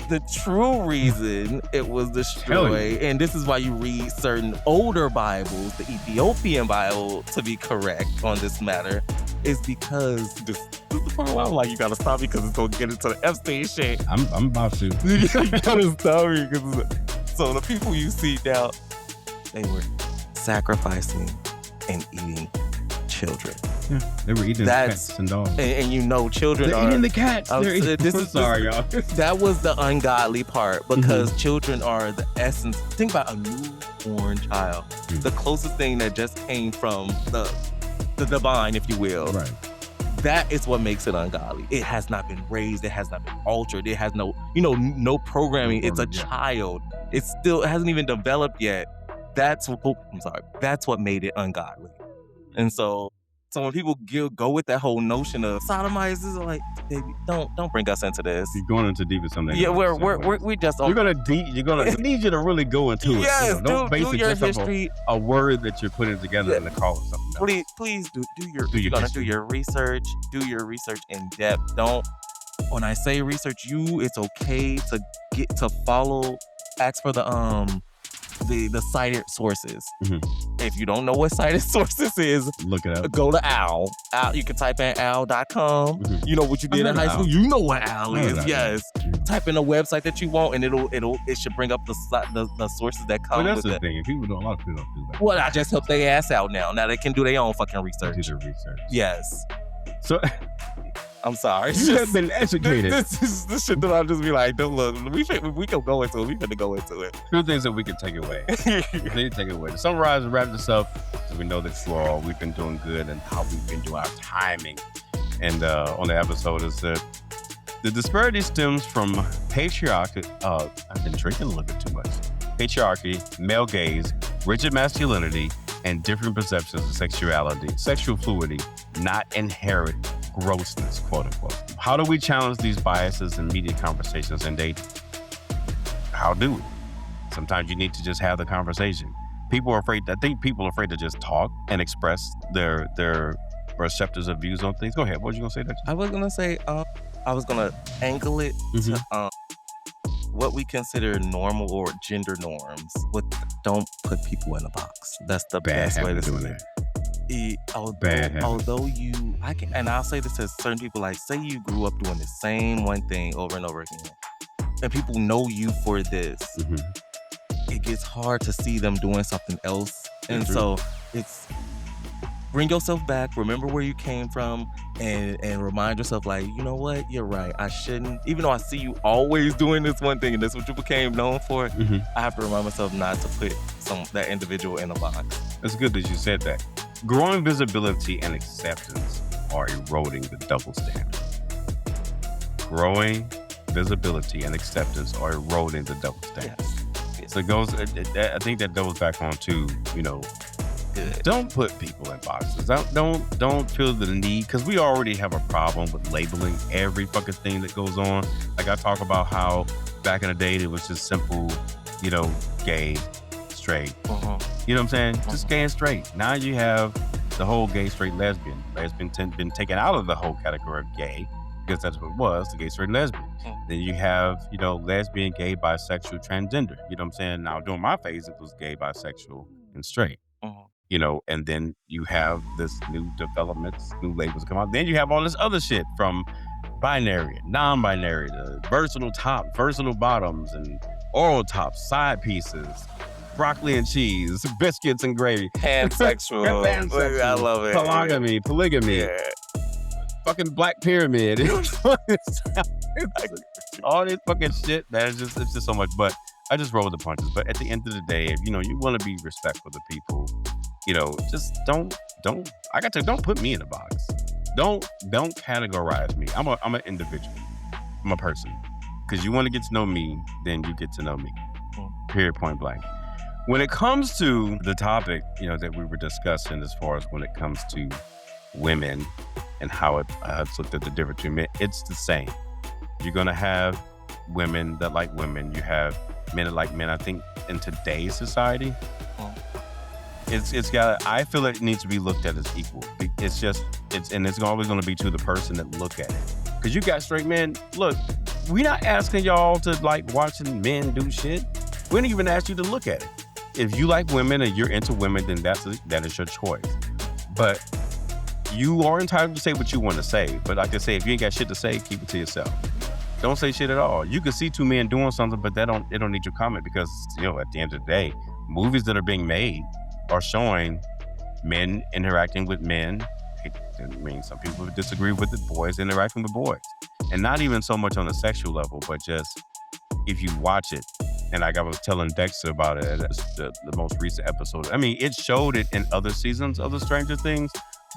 The true reason it was destroyed, and this is why you read certain older Bibles, the Ethiopian Bible, to be correct on this matter, is because this is the part where I'm like, you gotta stop me because it's gonna get into the Epstein shit. I'm about to. You gotta stop me so the people you see now, they were sacrificing and eating children. Yeah, they were eating cats and dogs. And children They're eating the cats. Sorry, y'all. That was the ungodly part, because children are the essence. Think about a newborn child. Mm-hmm. The closest thing that just came from the divine, if you will. Right. That is what makes it ungodly. It has not been raised. It has not been altered. It has no programming. It's a child. It hasn't even developed yet. That's what made it ungodly. And so when people go with that whole notion of sodomites, is like, baby, don't bring us into this. You're going into deep with something. Yeah, we just. You're gonna I need you to really go into it. Yes, don't base do it your just history. A word that you're putting together and to call it something else. Please do your research. Do your research in depth. Don't. When I say research, it's okay to get to follow. Ask for the cited sources. Mm-hmm. If you don't know what cited sources is, look it up. Go to OWL. You can type in owl.com. Mm-hmm. You know what you did in high school. You know what OWL is. Yes. Mm-hmm. Type in a website that you want, and it should bring up the sources that come. Well, that's with the it. thing. A lot of people don't do that. Well, I just helped their ass out now. Now they can do their own fucking research. Do their research. Yes. So. I'm sorry. You have been educated. This is the shit that I'll just be like, don't look. We can go into it. We finna go into it. Few things that we can take away. To summarize and wrap this up, so we know that we've been doing good and how we've been doing our timing. And on the episode is that the disparity stems from patriarchy. I've been drinking a little bit too much. Patriarchy, male gaze, rigid masculinity, and different perceptions of sexuality, sexual fluidity, not inherent grossness, quote unquote. How do we challenge these biases in media conversations and dating? How do we? Sometimes you need to just have the conversation. I think people are afraid to just talk and express their receptors of views on things. Go ahead. What were you gonna say? I was gonna say, I was gonna angle it to what we consider normal or gender norms. Don't put people in a box. That's the best way to do it. Although I'll say this to certain people, like, say you grew up doing the same one thing over and over again, and people know you for this, it gets hard to see them doing something else. And so it's bring yourself back, remember where you came from, and remind yourself, like, you know what, you're right, I shouldn't, even though I see you always doing this one thing and that's what you became known for, I have to remind myself not to put that individual in a box. It's good that you said that. Growing visibility and acceptance are eroding the double standard. Growing visibility and acceptance are eroding the double standard. Yes. So it goes. I think that goes back on to, good. Don't put people in boxes. Don't feel the need, because we already have a problem with labeling every fucking thing that goes on. Like, I talk about how back in the day it was just simple, gay, straight. You know what I'm saying? Just gay and straight. Now you have the whole gay, straight, lesbian. Lesbian been taken out of the whole category of gay, because that's what it was, the gay, straight, lesbian. Then you have, lesbian, gay, bisexual, transgender. You know what I'm saying? Now, during my phase, it was gay, bisexual, and straight. And then you have this new developments, new labels come out. Then you have all this other shit from binary, non-binary, to versatile top, versatile bottoms, and oral tops, side pieces, broccoli and cheese, biscuits and gravy. Pansexual. Pansexual. I love it. Polygamy. Yeah. Fucking Black Pyramid. All this fucking shit, man. It's just so much. But I just roll with the punches. But at the end of the day, if you want to be respectful to people, just don't put me in a box. Don't categorize me. I'm an individual. I'm a person. Because you want to get to know me, then you get to know me. Period, point blank. When it comes to the topic, that we were discussing, as far as when it comes to women and how it's looked at the difference between men, it's the same. You're gonna have women that like women. You have men that like men. I think in today's society, I feel it needs to be looked at as equal. It's always gonna be to the person that look at it. Because you got straight men. Look, we're not asking y'all to like watching men do shit. We didn't even ask you to look at it. If you like women and you're into women, then that is your choice. But you are entitled to say what you want to say. But like I say, if you ain't got shit to say, keep it to yourself. Don't say shit at all. You can see two men doing something, but it don't need your comment, because at the end of the day, movies that are being made are showing men interacting with men. I mean, some people disagree with it. Boys interacting with boys, and not even so much on a sexual level, but just if you watch it. And like I was telling Dexter about it, the most recent episode. I mean, it showed it in other seasons of the Stranger Things,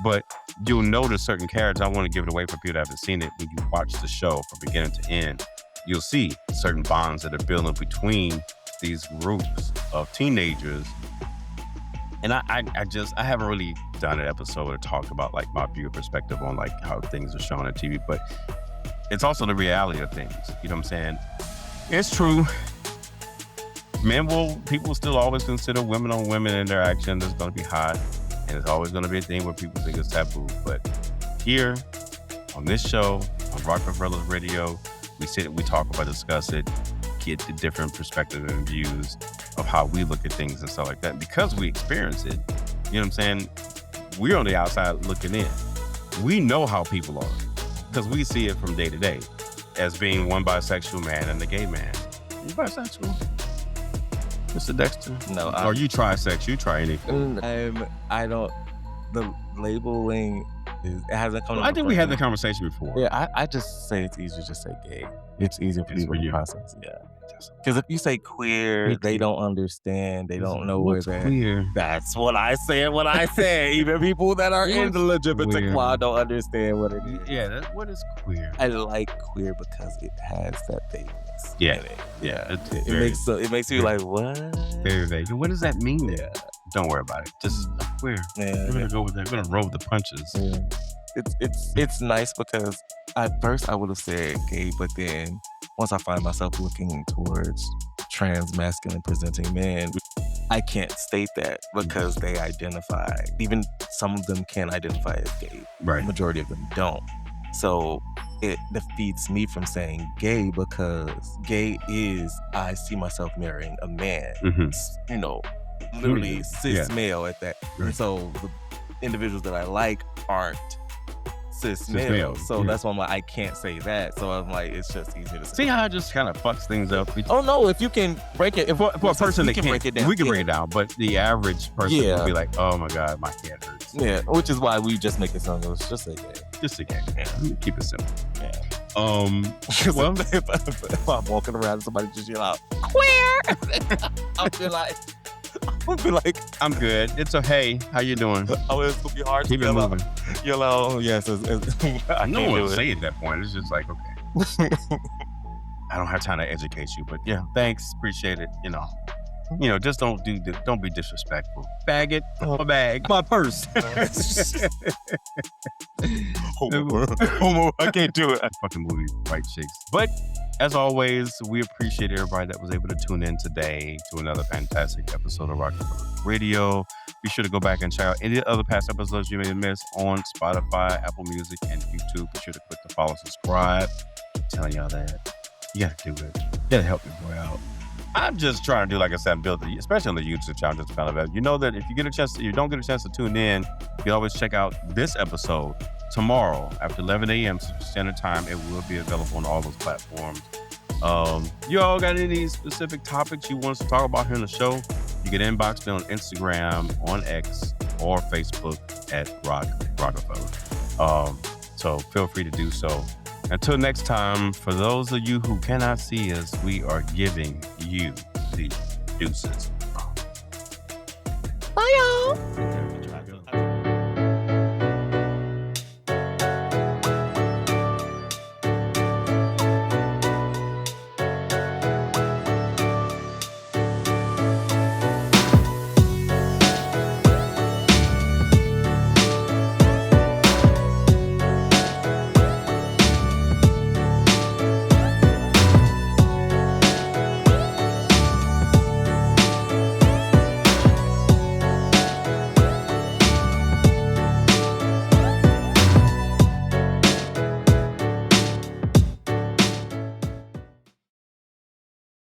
but you'll notice certain characters. I want to give it away for people that haven't seen it. When you watch the show from beginning to end, you'll see certain bonds that are building between these groups of teenagers. And I haven't really done an episode to talk about like my view perspective on like how things are shown on TV, but it's also the reality of things. You know what I'm saying? It's true. People still always consider women on women interaction is going to be hot, and it's always going to be a thing where people think it's taboo. But here on this show, on Rockefeller's Radio, we sit, we talk about, discuss it, get the different perspectives and views of how we look at things and stuff like that. Because we experience it, you know what I'm saying? We're on the outside looking in. We know how people are because we see it from day to day as being one bisexual man and a gay man. You bisexual? Mr. Dexter? No. Or you try sex, you try anything. I don't, the labeling, it hasn't come to I think we had the conversation before. Yeah, I just say it's easier to just say gay. It's easier for people to process. Yeah. Because if you say queer, they don't understand. They don't know where they're queer. That's what I said when I said. Even people that are in the LGBTQ don't understand what it is. Yeah, what is queer? I like queer because it has that vagueness. Yeah. In it. Yeah. It makes you like, what? Very vague. What does that mean? Yeah. Don't worry about it. Just queer. Yeah. We're gonna go with that. We're gonna roll with the punches. Yeah. It's nice because at first I would have said gay, but then once I find myself looking towards trans masculine presenting men, I can't state that because they identify, even some of them can identify as gay. Right. The majority of them don't. So it defeats me from saying gay because gay is, I see myself marrying a man, you know, literally cis male at that. Right. And so the individuals that I like aren't cis male. So that's why I'm like, I can't say that. So I'm like, it's just easier to say. See how it just kind of fucks things up? Oh no, if you can break it, for a person that can break it down, we can break it down, but the average person would be like, oh my God, my head hurts. Yeah, which is why we just make it sound good. Just say gay. Just say gay. Yeah. Keep it simple. Yeah. Well, if I'm walking around and somebody just yell out, queer, I'll be like, I'm good. It's a hey, how you doing? Oh, it's gonna be hard. Keep it moving. Yell out, yes. I no can't one do will it. say it at that point. It's just like, okay. I don't have time to educate you, but yeah, thanks, appreciate it. You know, just don't be disrespectful. Bag it, my bag, my purse. Homo, I can't do it. Fucking movie, White Chicks. But as always, we appreciate everybody that was able to tune in today to another fantastic episode of Rockefeller Radio. Be sure to go back and check out any other past episodes you may have missed on Spotify, Apple Music, and YouTube. Be sure to click the follow, subscribe. I'm telling y'all that. You gotta do it. You gotta help me boy out. I'm just trying to do, like I said, build the, especially on the YouTube channel, just kind of, you know that if you get a chance, you don't get a chance to tune in, you can always check out this episode tomorrow after 11 a.m. Central Standard Time. It will be available on all those platforms. You all got any specific topics you want us to talk about here in the show? You can inbox me on Instagram, on X, or Facebook at Rockefeller. So feel free to do so. Until next time, for those of you who cannot see us, we are giving you the deuces.